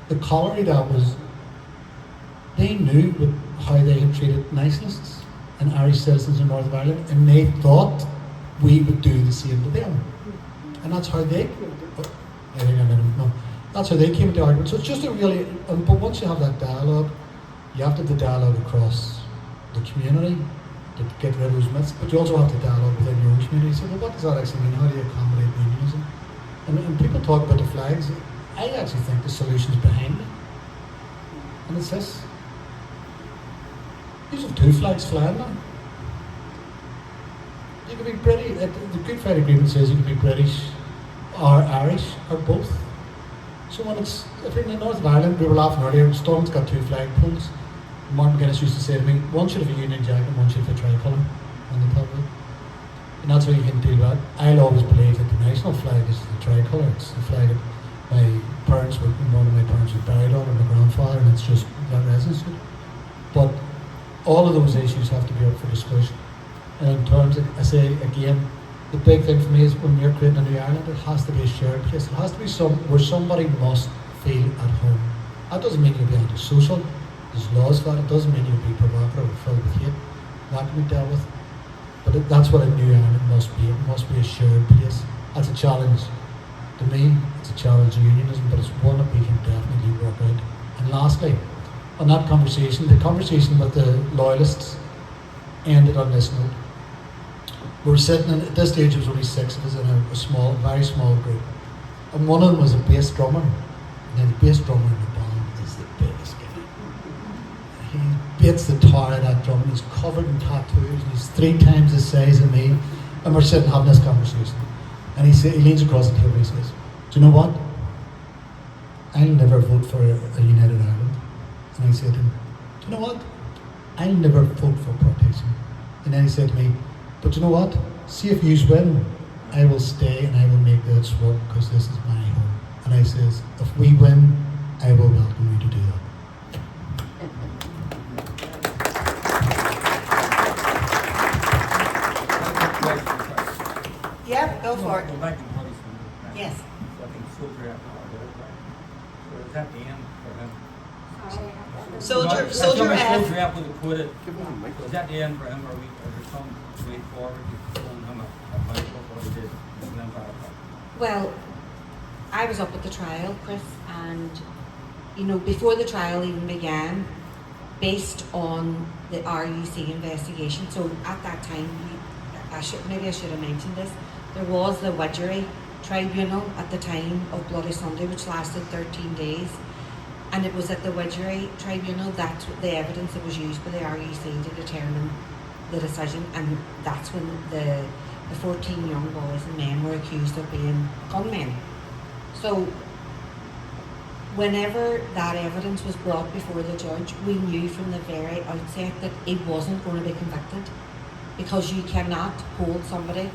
the colour that was, they knew how they had treated nationalists and Irish citizens in Northern Ireland, and they thought we would do the same to them. And that's how they that's how they came to argument. So it's just a really, but once you have that dialogue, you have to have the dialogue across the community to get rid of those myths, but you also have the dialogue within your own community. So, well, what does that actually mean? How do you accommodate unionism? And people talk about the flags. I actually think the solution's behind it. And it's this. You have two flags flying now. You can be British. The Good Friday Agreement says you can be British or Irish or both. So if you're in the North of Ireland, we were laughing earlier, Storm's got two flagpoles. Martin McGuinness used to say to me, one should have a Union Jack and one should have a tricolour on the top of it. And that's how you can deal with it. I'll always believe that the national flag is the tricolour. It's the flag that one of my parents was buried on, and my grandfather, and it's just that resonates with it. But all of those issues have to be up for discussion. And in terms of, I say again, the big thing for me is when you're creating a new Ireland, it has to be a shared place. It has to be where somebody must feel at home. That doesn't mean you'll be antisocial. There's laws for that. It doesn't mean you'll be provocative or filled with hate. That can be dealt with. But that's what a new Ireland must be. It must be a shared place. That's a challenge to me. It's a challenge to unionism, but it's one that we can definitely work out. And lastly, on that conversation, the conversation with the loyalists ended on this note. We were sitting, at this stage there was only 6 of us in a very small group. And one of them was a bass drummer. And the bass drummer in the band is the biggest guy. He beats the tar out of that drum, and he's covered in tattoos, and he's 3 times the size of me. And we're sitting having this conversation. And he leans across the table and he says, do you know what? I'll never vote for a United Ireland. And I said to him, do you know what? I'll never vote for partition. And then he said to me, but you know what? See if you win, I will stay and I will make this work because this is my home. And I says, if we win, I will welcome you to do that. Yeah, go for it. Go back and police. Yes. So I think soldier so is that the end for him? Soldier F. Soldier Soldier F. F was acquitted. So is that the end for him, or is there some way forward to pulling him a fight for what he did in the Empire? Well, I was up at the trial, Chris, and before the trial even began, based on the RUC investigation. So at that time, I should have mentioned this. There was the Widgery tribunal at the time of Bloody Sunday, which lasted 13 days. And it was at the Widgery tribunal that's the evidence that was used by the RUC to determine the decision, and that's when the the 14 young boys and men were accused of being gunmen. So whenever that evidence was brought before the judge, we knew from the very outset that he wasn't going to be convicted, because you cannot hold somebody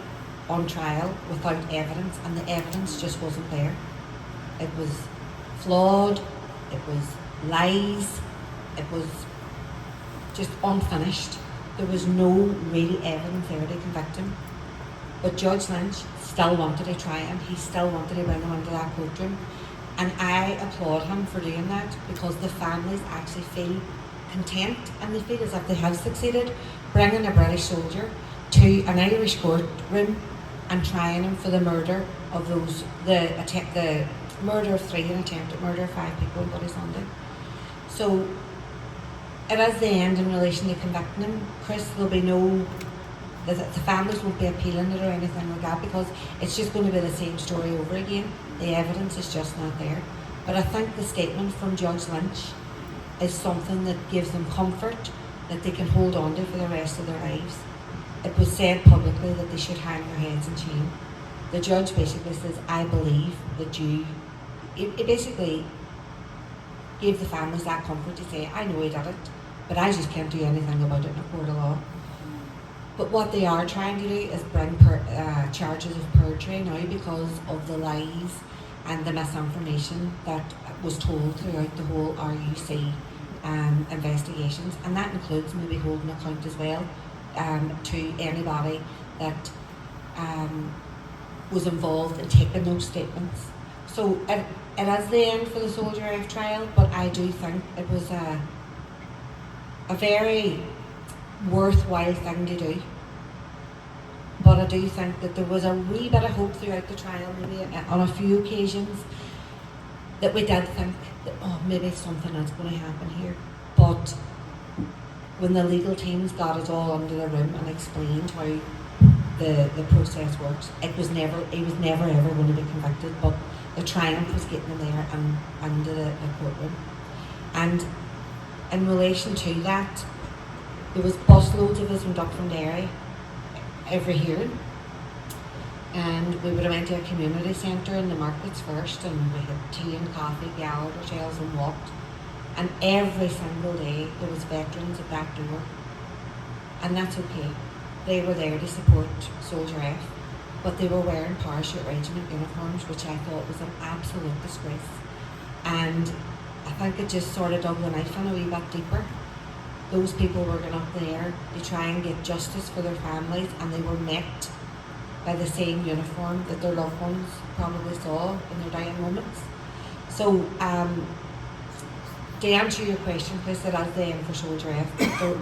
on trial without evidence, and the evidence just wasn't there. It was flawed, it was lies, it was just unfinished. There was no real evidence there to convict him. But Judge Lynch still wanted to try him. He still wanted to bring him into that courtroom. And I applaud him for doing that, because the families actually feel content and they feel as if they have succeeded bringing a British soldier to an Irish courtroom and trying him for the murder of the murder of 3 and attempted murder of 5 people on Bloody Sunday. So it is the end in relation to convicting him. Chris, there'll be the families won't be appealing it or anything like that, because it's just going to be the same story over again. The evidence is just not there. But I think the statement from Judge Lynch is something that gives them comfort that they can hold on to for the rest of their lives. It was said publicly that they should hang their heads in shame. The judge basically says, I believe that you... It basically gave the families that comfort to say, I know he did it, but I just can't do anything about it in a court of law. But what they are trying to do is bring charges of perjury now, because of the lies and the misinformation that was told throughout the whole RUC investigations, and that includes maybe holding account as well to anybody that was involved in taking those statements. So it is the end for the Soldier F trial, but I do think it was a very worthwhile thing to do. But I do think that there was a wee bit of hope throughout the trial, maybe on a few occasions, that we did think that, oh, maybe something else going to happen here. But when the legal teams got it all under the room and explained how the process works, he was never ever going to be convicted, but the triumph was getting him there and under the courtroom. And in relation to that, there was busloads of us went up from Derry every hearing, and we would have went to a community centre in the markets first, and we had tea and coffee, gathered ourselves and walked, and every single day there was veterans at that door, and that's okay. They were there to support Soldier F, but they were wearing parachute regiment uniforms, which I thought was an absolute disgrace. And I think it just sort of dug the knife in a wee bit deeper. Those people were going up there to try and get justice for their families, and they were met by the same uniform that their loved ones probably saw in their dying moments. So, to answer your question, Chris, it is the end for Soldier F.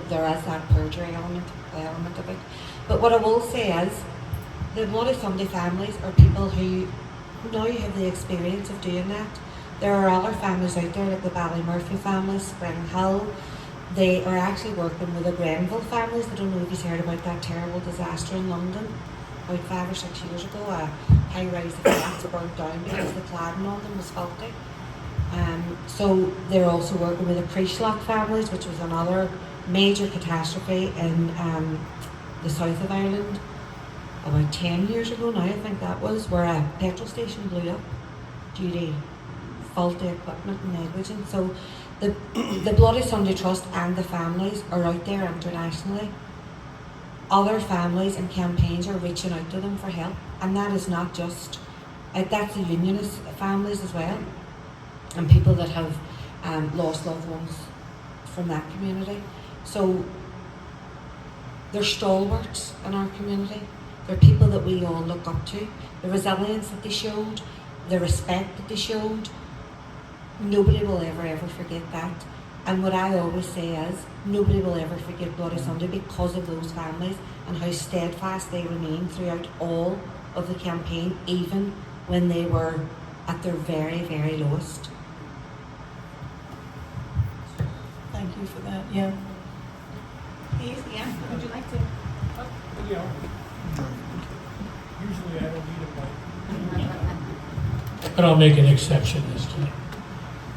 There is that perjury element of it. But what I will say is, the Bloody Sunday families are people who now have the experience of doing that. There are other families out there, like the Ballymurphy family, Spring Hill. They are actually working with the Grenville families. I don't know if you've heard about that terrible disaster in London about 5 or 6 years ago. A high-rise flats burnt down because the cladding on them was faulty. So they're also working with the Kristian families, which was another major catastrophe in the south of Ireland about 10 years ago now, I think that was, where a petrol station blew up due to faulty equipment and negligence. So the Bloody Sunday Trust and the families are out there internationally. Other families and campaigns are reaching out to them for help, and that is not just, that's the unionist families as well, and people that have lost loved ones from that community. So they're stalwarts in our community. They're people that we all look up to. The resilience that they showed, the respect that they showed, nobody will ever forget that. And what I always say is, nobody will ever forget Bloody Sunday because of those families and how steadfast they remained throughout all of the campaign, even when they were at their very, very lowest. Thank you for that, yeah. Keith, yeah, would you like to? You know, usually I don't need a mic, but I'll make an exception this time.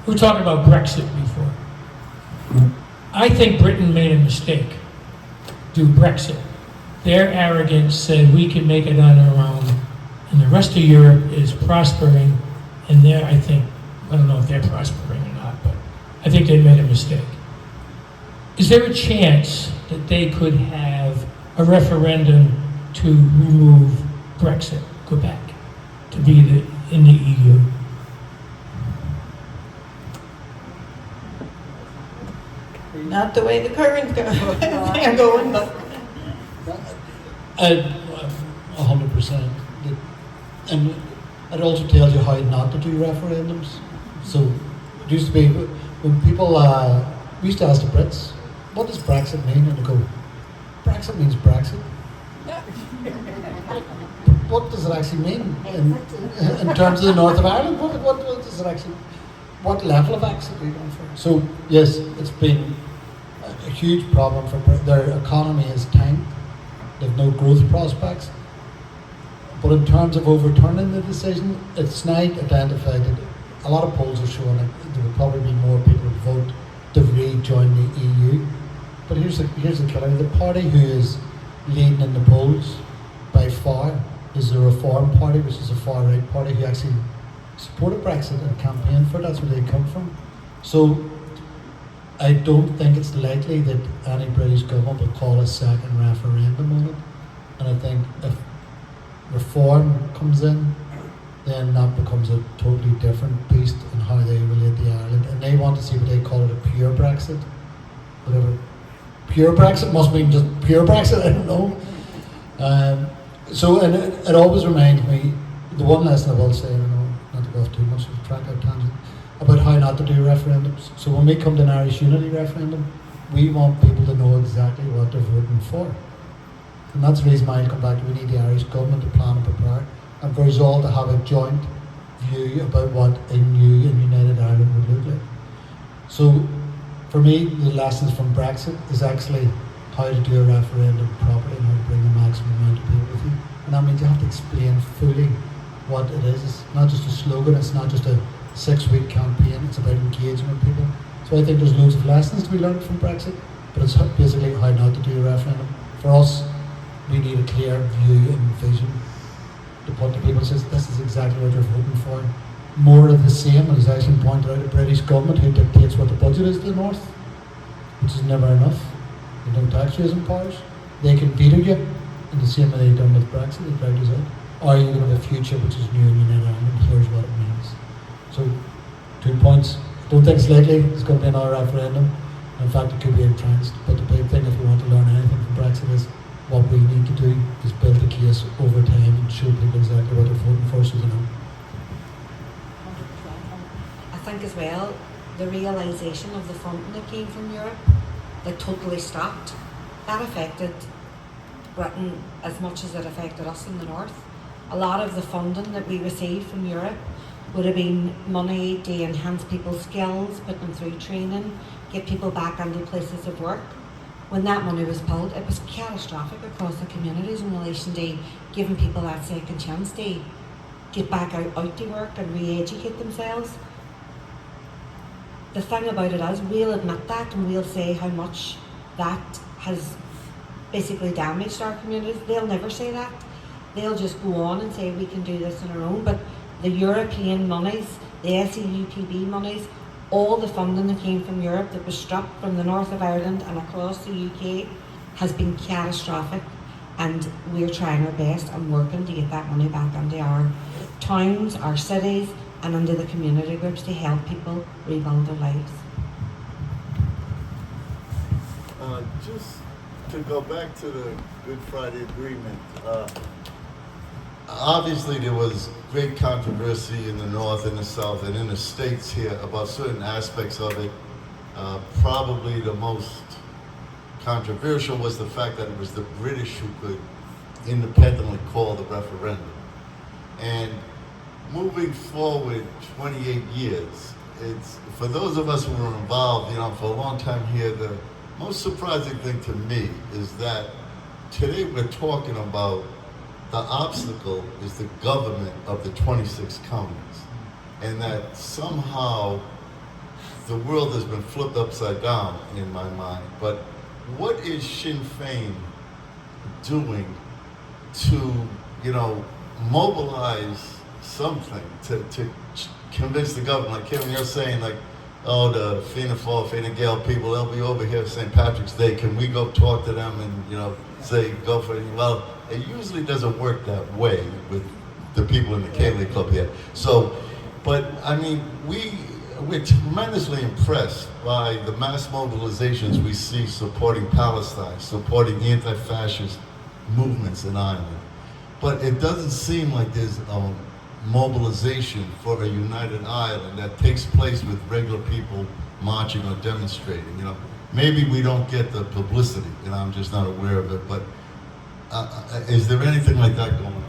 We were talking about Brexit before. I think Britain made a mistake. Do Brexit. their arrogance said we can make it on our own, and the rest of Europe is prospering, and I don't know if they're prospering or not, but I think they made a mistake. Is there a chance that they could have a referendum to remove Brexit, go back, to be in the EU? Not the way the current they're going, but 100%. And it also tells you how not to do referendums. So it used to be, when people, we used to ask the Brits, what does Brexit mean? And they go, Brexit means Brexit. What does it actually mean in terms of the north of Ireland? What does it actually, what level of exit are you going for? So yes, it's been a huge problem for Britain. Their economy is tanked. They have no growth prospects. But in terms of overturning the decision, it's now identified that a lot of polls are showing that there will probably be more people who vote to rejoin the EU. But here's the killer. The party who is leading in the polls by far is the Reform Party, which is a far-right party who actually supported Brexit and campaigned for it. That's where they come from. So I don't think it's likely that any British government will call a second referendum on it. And I think if Reform comes in, then that becomes a totally different beast in how they relate to Ireland. And they want to see what they call it a pure Brexit. Whatever. Pure Brexit must mean just pure Brexit, I don't know. And it always reminds me, the one lesson I will say, I don't know, not to go off too much of a track out tangent, about how not to do referendums. So when we come to an Irish unity referendum, we want people to know exactly what they're voting for. And that's the reason why I come back to, we need the Irish government to plan and prepare, and for us all to have a joint view about what a new and united Ireland would look like. So for me, the lessons from Brexit is actually how to do a referendum properly and how to bring the maximum amount of people with you. And that means you have to explain fully what it is. It's not just a slogan, it's not just a 6-week campaign, it's about engaging with people. So I think there's loads of lessons to be learned from Brexit, but it's basically how not to do a referendum. For us, we need a clear view and vision to put to people. Says this is exactly what you're voting for. More of the same, as Aisling pointed out, a British government who dictates what the budget is to the north, which is never enough. They no tax raising powers. They can veto you in the same way they've done with Brexit, they dragged us out. Or you're going to have a future which is new and united Ireland. Here's what it means. So 2 points. Don't think it's likely it's going to be another referendum. In fact, it could be entrenched. But the big thing, if we want to learn anything from Brexit, is what we need to do is build the case over time and show people exactly what they're voting for so they know. I think as well, the realisation of the funding that came from Europe that totally stopped, that affected Britain as much as it affected us in the north. A lot of the funding that we received from Europe would have been money to enhance people's skills, put them through training, get people back into places of work. When that money was pulled, it was catastrophic across the communities in relation to giving people that second chance to get back out to work and re-educate themselves. The thing about it is, we'll admit that and we'll say how much that has basically damaged our communities. They'll never say that. They'll just go on and say we can do this on our own. But the European monies, the SEUPB monies, all the funding that came from Europe that was stripped from the north of Ireland and across the UK has been catastrophic, and we're trying our best and working to get that money back into our towns, our cities, and into the community groups to help people rebuild their lives. Just to go back to the Good Friday Agreement, obviously there was great controversy in the North and the South and in the States here about certain aspects of it. Probably the most controversial was the fact that it was the British who could independently call the referendum. And moving forward 28 years, it's, for those of us who were involved, for a long time here, the most surprising thing to me is that today we're talking about the obstacle is the government of the 26 counties, and that somehow the world has been flipped upside down in my mind. But what is Sinn Féin doing to, mobilize something to convince the government? Like Kevin, you're saying, like, oh, the Fianna Fáil, Fine Gael people, they'll be over here St. Patrick's Day. Can we go talk to them and, say, go for it? Well, it usually doesn't work that way with the people in the Cllr Club here. So, but I mean, we're tremendously impressed by the mass mobilizations we see supporting Palestine, supporting anti-fascist movements in Ireland. But it doesn't seem like there's a mobilization for a united Ireland that takes place with regular people marching or demonstrating. Maybe we don't get the publicity, I'm just not aware of it. But is there anything like that going on?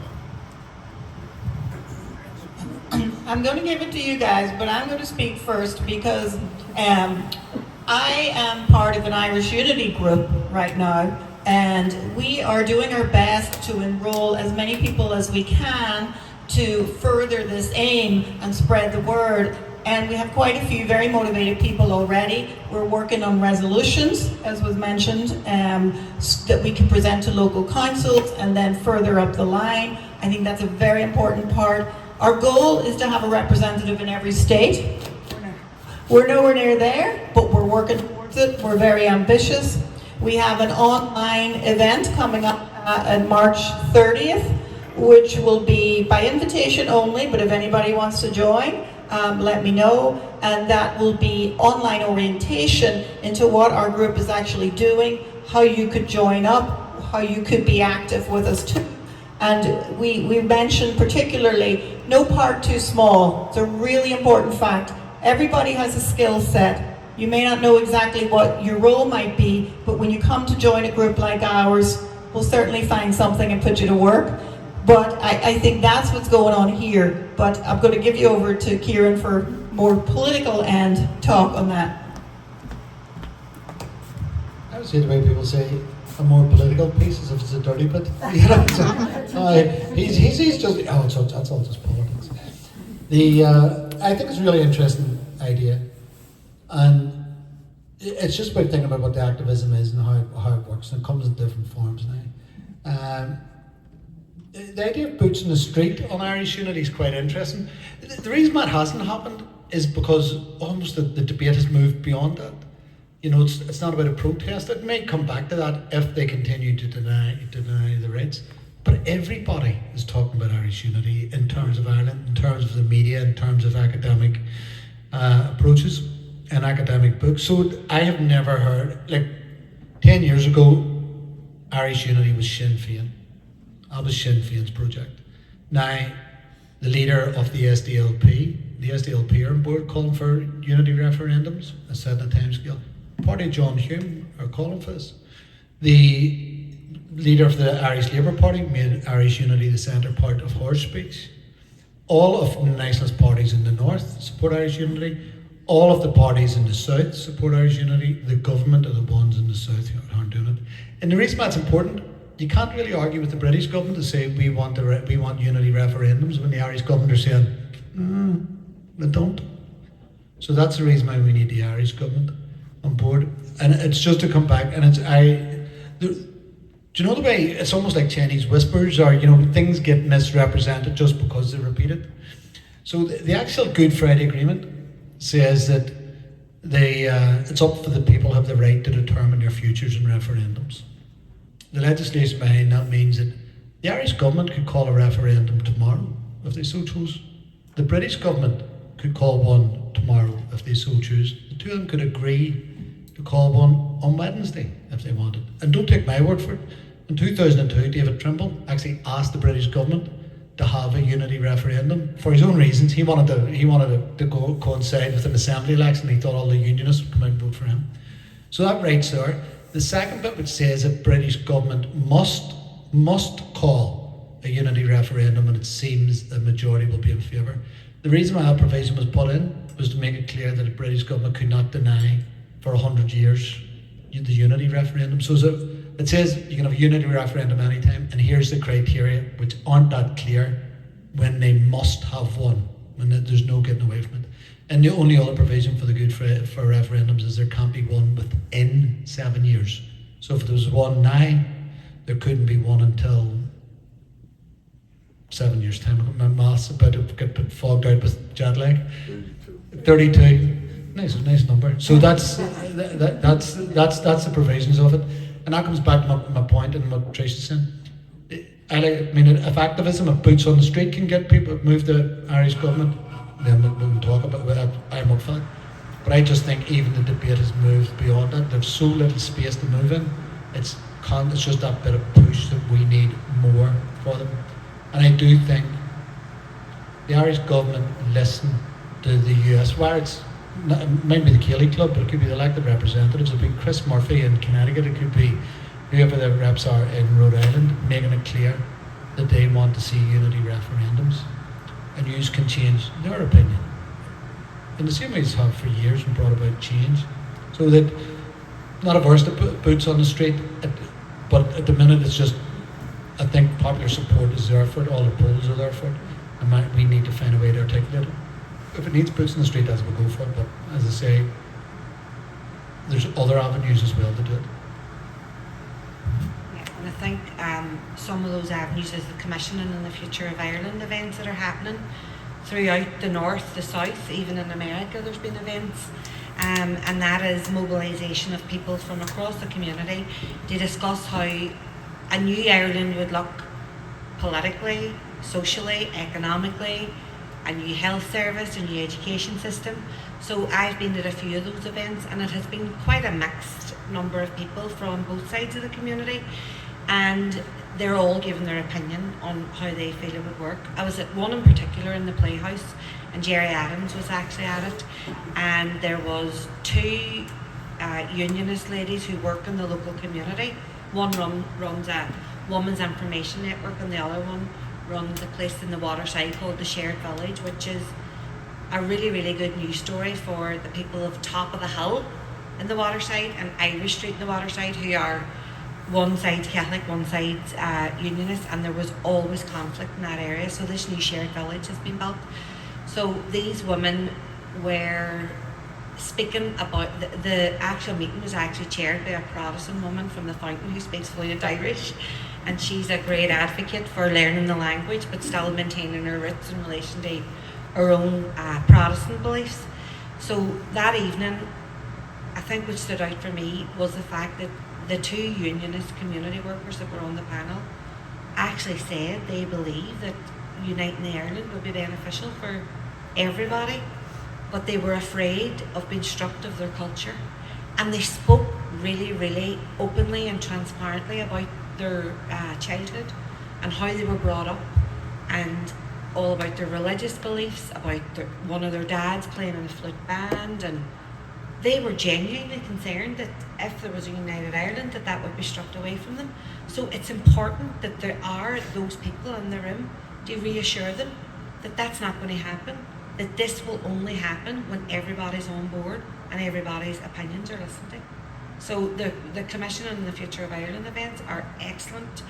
I'm going to give it to you guys, but I'm going to speak first because I am part of an Irish Unity group right now, and we are doing our best to enroll as many people as we can to further this aim and spread the word. And we have quite a few very motivated people already. We're working on resolutions, as was mentioned, that we can present to local councils and then further up the line. I think that's a very important part. Our goal is to have a representative in every state. We're nowhere near there, but we're working towards it. We're very ambitious. We have an online event coming up on March 30th, which will be by invitation only, but if anybody wants to join, let me know. And that will be online orientation into what our group is actually doing, how you could join up, how you could be active with us too. And we mentioned particularly no part too small. It's a really important fact. Everybody has a skill set. You may not know exactly what your role might be, but when you come to join a group like ours, we'll certainly find something and put you to work. But I think that's what's going on here. But I'm going to give you over to Ciaran for more political end talk on that. I would say the way people say a more political piece as if it's a dirty bit. He's just, that's all just politics. I think it's a really interesting idea. And it's just about thinking about what the activism is and how it works. And it comes in different forms now. The idea of boots in the street on Irish Unity is quite interesting. The reason that hasn't happened is because almost the debate has moved beyond that. It's not about a protest. It may come back to that if they continue to deny the rights. But everybody is talking about Irish Unity in terms of Ireland, in terms of the media, in terms of academic approaches and academic books. So I have never heard, 10 years ago, Irish Unity was Sinn Féin. That was Sinn Féin's project. Now, the leader of the SDLP are on board calling for unity referendums, as set in a timescale. Party of John Hume are calling for this. The leader of the Irish Labour Party made Irish Unity the centre part of her speech. All of the nationalist parties in the north support Irish Unity. All of the parties in the south support Irish Unity. The government are the ones in the south who aren't doing it. And the reason that's important, you can't really argue with the British government to say we want unity referendums when the Irish government are saying, they don't. So that's the reason why we need the Irish government on board. And it's just to come back, and do you know the way it's almost like Chinese whispers, or things get misrepresented just because they're repeated. So the actual Good Friday Agreement says that it's up for the people who have the right to determine their futures in referendums. The legislation behind that means that the Irish government could call a referendum tomorrow if they so chose. The British government could call one tomorrow if they so choose. The two of them could agree to call one on Wednesday if they wanted. And don't take my word for it. In 2002, David Trimble actually asked the British government to have a unity referendum for his own reasons. He wanted to go coincide with an assembly election. He thought all the unionists would come out and vote for him. So that right's there. The second bit, which says that British government must call a unity referendum, and it seems the majority will be in favour. The reason why that provision was put in was to make it clear that the British government could not deny for 100 years the unity referendum. So it says you can have a unity referendum anytime, and here's the criteria, which aren't that clear, when they must have one, when there's no getting away from it. And the only other provision for the Good Friday for referendums is there can't be one within 7 years. So if there was one now, there couldn't be one until 7 years' time. My maths about to get fogged out with jet lag. 32. Nice number. So that's the provisions of it, and that comes back to my point and what Trish is saying. I mean, if activism, if boots on the street can get people move the Irish government, then we can talk about it. I'm up for that. But I just think even the debate has moved beyond that. There's so little space to move in. It's just that bit of push that we need more for them. And I do think the Irish government listen to the US, where it might be the Cllr Club, but it could be the elected representatives. It could be Chris Murphy in Connecticut. It could be whoever the reps are in Rhode Island, making it clear that they want to see unity referendums, and yous can change their opinion in the same way as have for years and brought about change. So that not averse to put boots on the street, but at the minute it's just, I think popular support is there for it, all the polls are there for it, and we need to find a way to articulate it. If it needs boots on the street, as we'll go for it, but as I say, there's other avenues as well to do it. And I think some of those avenues is the commissioning and the Future of Ireland events that are happening throughout the north, the south, even in America there's been events, and that is mobilisation of people from across the community to discuss how a new Ireland would look politically, socially, economically, a new health service, a new education system. So I've been at a few of those events, and it has been quite a mixed number of people from both sides of the community, and they're all giving their opinion on how they feel it would work. I was at one in particular in the Playhouse, and Jerry Adams was actually at it, and there was two unionist ladies who work in the local community. One runs a women's information network, and the other one runs a place in the Waterside called the Shared Village, which is a really, really good news story for the people of Top of the Hill in the Waterside and Irish Street in the Waterside, who are one side's Catholic, one side's unionist, and there was always conflict in that area. So this new shared village has been built. So these women were speaking about, the actual meeting was actually chaired by a Protestant woman from the Fountain who speaks fluent Irish, and she's a great advocate for learning the language but still maintaining her roots in relation to her own Protestant beliefs. So that evening, I think what stood out for me was the fact that the two unionist community workers that were on the panel actually said they believe that uniting Ireland would be beneficial for everybody, but they were afraid of being stripped of their culture. And they spoke really, really openly and transparently about their childhood and how they were brought up, and all about their religious beliefs, about one of their dads playing in a flute band, and they were genuinely concerned that if there was a united Ireland, that would be stripped away from them. So it's important that there are those people in the room to reassure them that that's not going to happen, that this will only happen when everybody's on board and everybody's opinions are listened to. So the Commission on the Future of Ireland events are excellent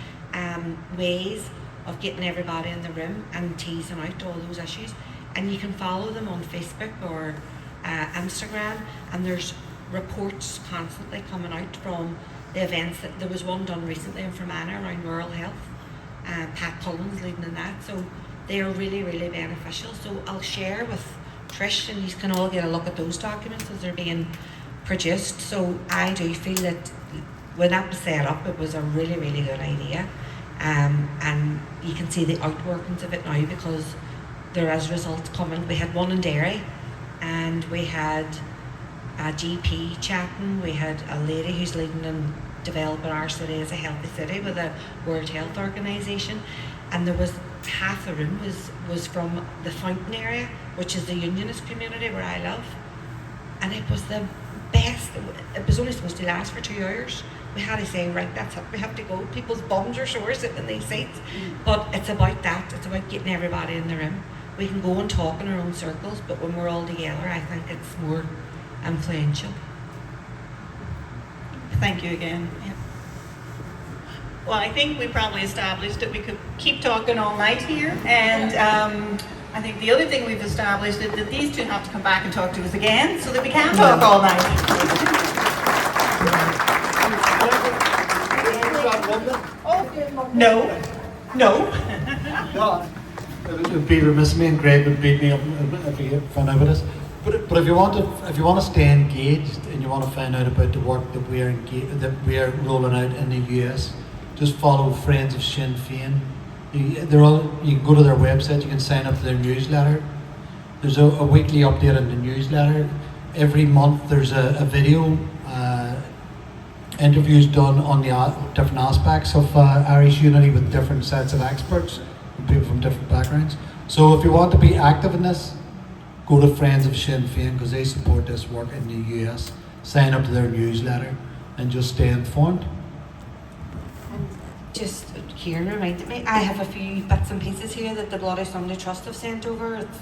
ways of getting everybody in the room and teasing out all those issues. And you can follow them on Facebook or Instagram, and there's reports constantly coming out from the events. That there was one done recently in Fermanagh around rural health, Pat Cullen's leading in that, so they are really, really beneficial. So I'll share with Trish, and you can all get a look at those documents as they're being produced. So I do feel that when that was set up, it was a really, really good idea, and you can see the outworkings of it now because there is results coming. We had one in Derry, and we had a GP chatting. We had a lady who's leading and developing our city as a healthy city with a World Health Organization, and there was half the room was from the Fountain area, which is the unionist community where I live, and it was the best. It was only supposed to last for 2 hours. We had to say, right, that's it, we have to go. People's bums are sore sitting in these seats, but it's about that. It's about getting everybody in the room. We can go and talk in our own circles, but when we're all together, I think it's more influential. Thank you again. Yeah. Well, I think we probably established that we could keep talking all night here, and I think the other thing we've established is that these two have to come back and talk to us again so that we can talk all night. Oh, No. No. No, it would be remiss of me, and Greg would beat me up if he found out about this. But if you want to stay engaged and you want to find out about the work that we are rolling out in the US, just follow Friends of Sinn Féin. You can go to their website. You can sign up to their newsletter. There's a weekly update on the newsletter. Every month there's a video, interviews done on the different aspects of Irish unity with different sets of experts and people from different backgrounds. So if you want to be active in this, go to Friends of Sinn Féin because they support this work in the US. Sign up to their newsletter and just stay informed. Just Ciaran reminded me, I have a few bits and pieces here that the Bloody Sunday Trust have sent over. It's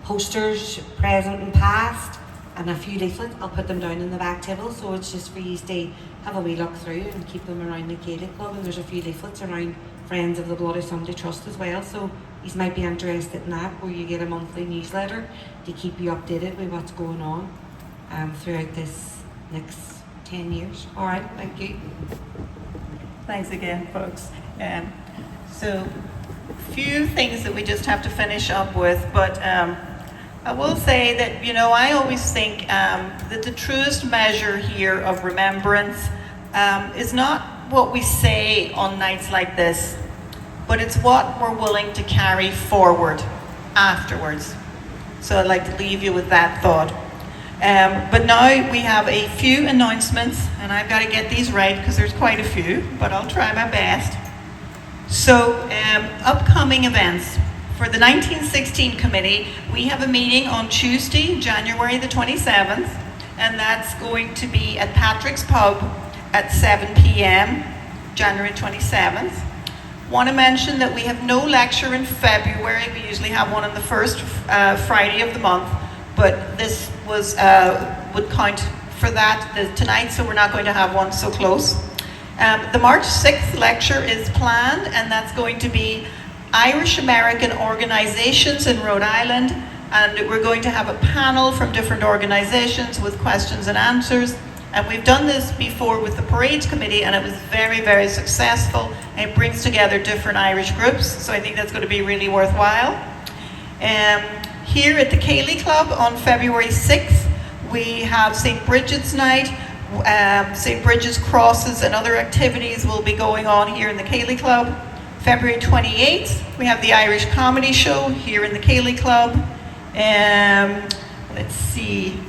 posters, present and past, and a few leaflets. I'll put them down in the back table, so it's just for you to have a wee look through and keep them around the Gaelic Club. And there's a few leaflets around Friends of the Bloody Sunday Trust as well, so you might be interested in that, where you get a monthly newsletter to keep you updated with what's going on throughout this next 10 years. All right, thank you. Thanks again, folks. So, few things that we just have to finish up with, but I will say that, I always think that the truest measure here of remembrance is not what we say on nights like this, but it's what we're willing to carry forward afterwards. So I'd like to leave you with that thought. But now we have a few announcements, and I've got to get these right because there's quite a few, but I'll try my best. So, upcoming events. For the 1916 committee, we have a meeting on Tuesday, January the 27th, and that's going to be at Patrick's Pub at 7 p.m, January 27th. Want to mention that we have no lecture in February. We usually have one on the first Friday of the month, but this would count for that tonight, so we're not going to have one so close. The March 6th lecture is planned, and that's going to be Irish American organizations in Rhode Island, and we're going to have a panel from different organizations with questions and answers. And we've done this before with the Parades Committee, and it was very, very successful. And it brings together different Irish groups, so I think that's going to be really worthwhile. Here at the Cllr Club on February 6th, we have St. Bridget's Night. St. Bridget's crosses and other activities will be going on here in the Cllr Club. February 28th, we have the Irish Comedy Show here in the Cllr Club. Let's see.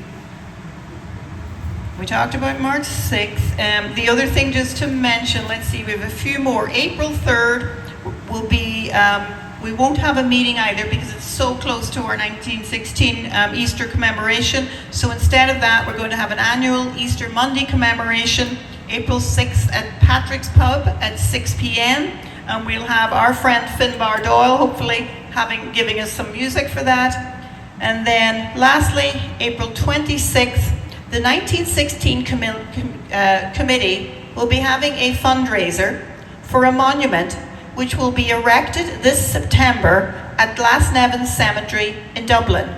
We talked about March 6th. The other thing just to mention, let's see, we have a few more. April 3rd will be, we won't have a meeting either because it's so close to our 1916 Easter commemoration. So instead of that, we're going to have an annual Easter Monday commemoration, April 6th at Patrick's Pub at 6 p.m. And we'll have our friend Finbar Doyle, hopefully, giving us some music for that. And then lastly, April 26th, the 1916 committee will be having a fundraiser for a monument which will be erected this September at Glasnevin Cemetery in Dublin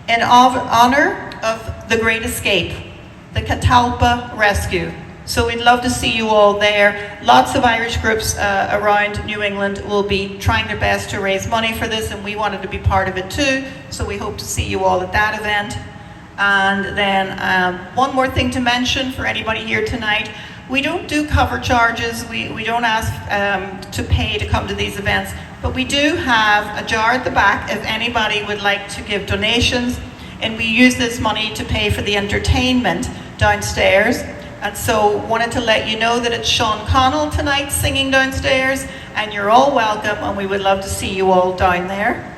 in honour of the Great Escape, the Catalpa Rescue. So we'd love to see you all there. Lots of Irish groups around New England will be trying their best to raise money for this, and we wanted to be part of it too, so we hope to see you all at that event. And then one more thing to mention for anybody here tonight, we don't do cover charges, we don't ask to pay to come to these events, but we do have a jar at the back if anybody would like to give donations, and we use this money to pay for the entertainment downstairs. And so wanted to let you know that it's Sean Connell tonight singing downstairs, and you're all welcome, and we would love to see you all down there.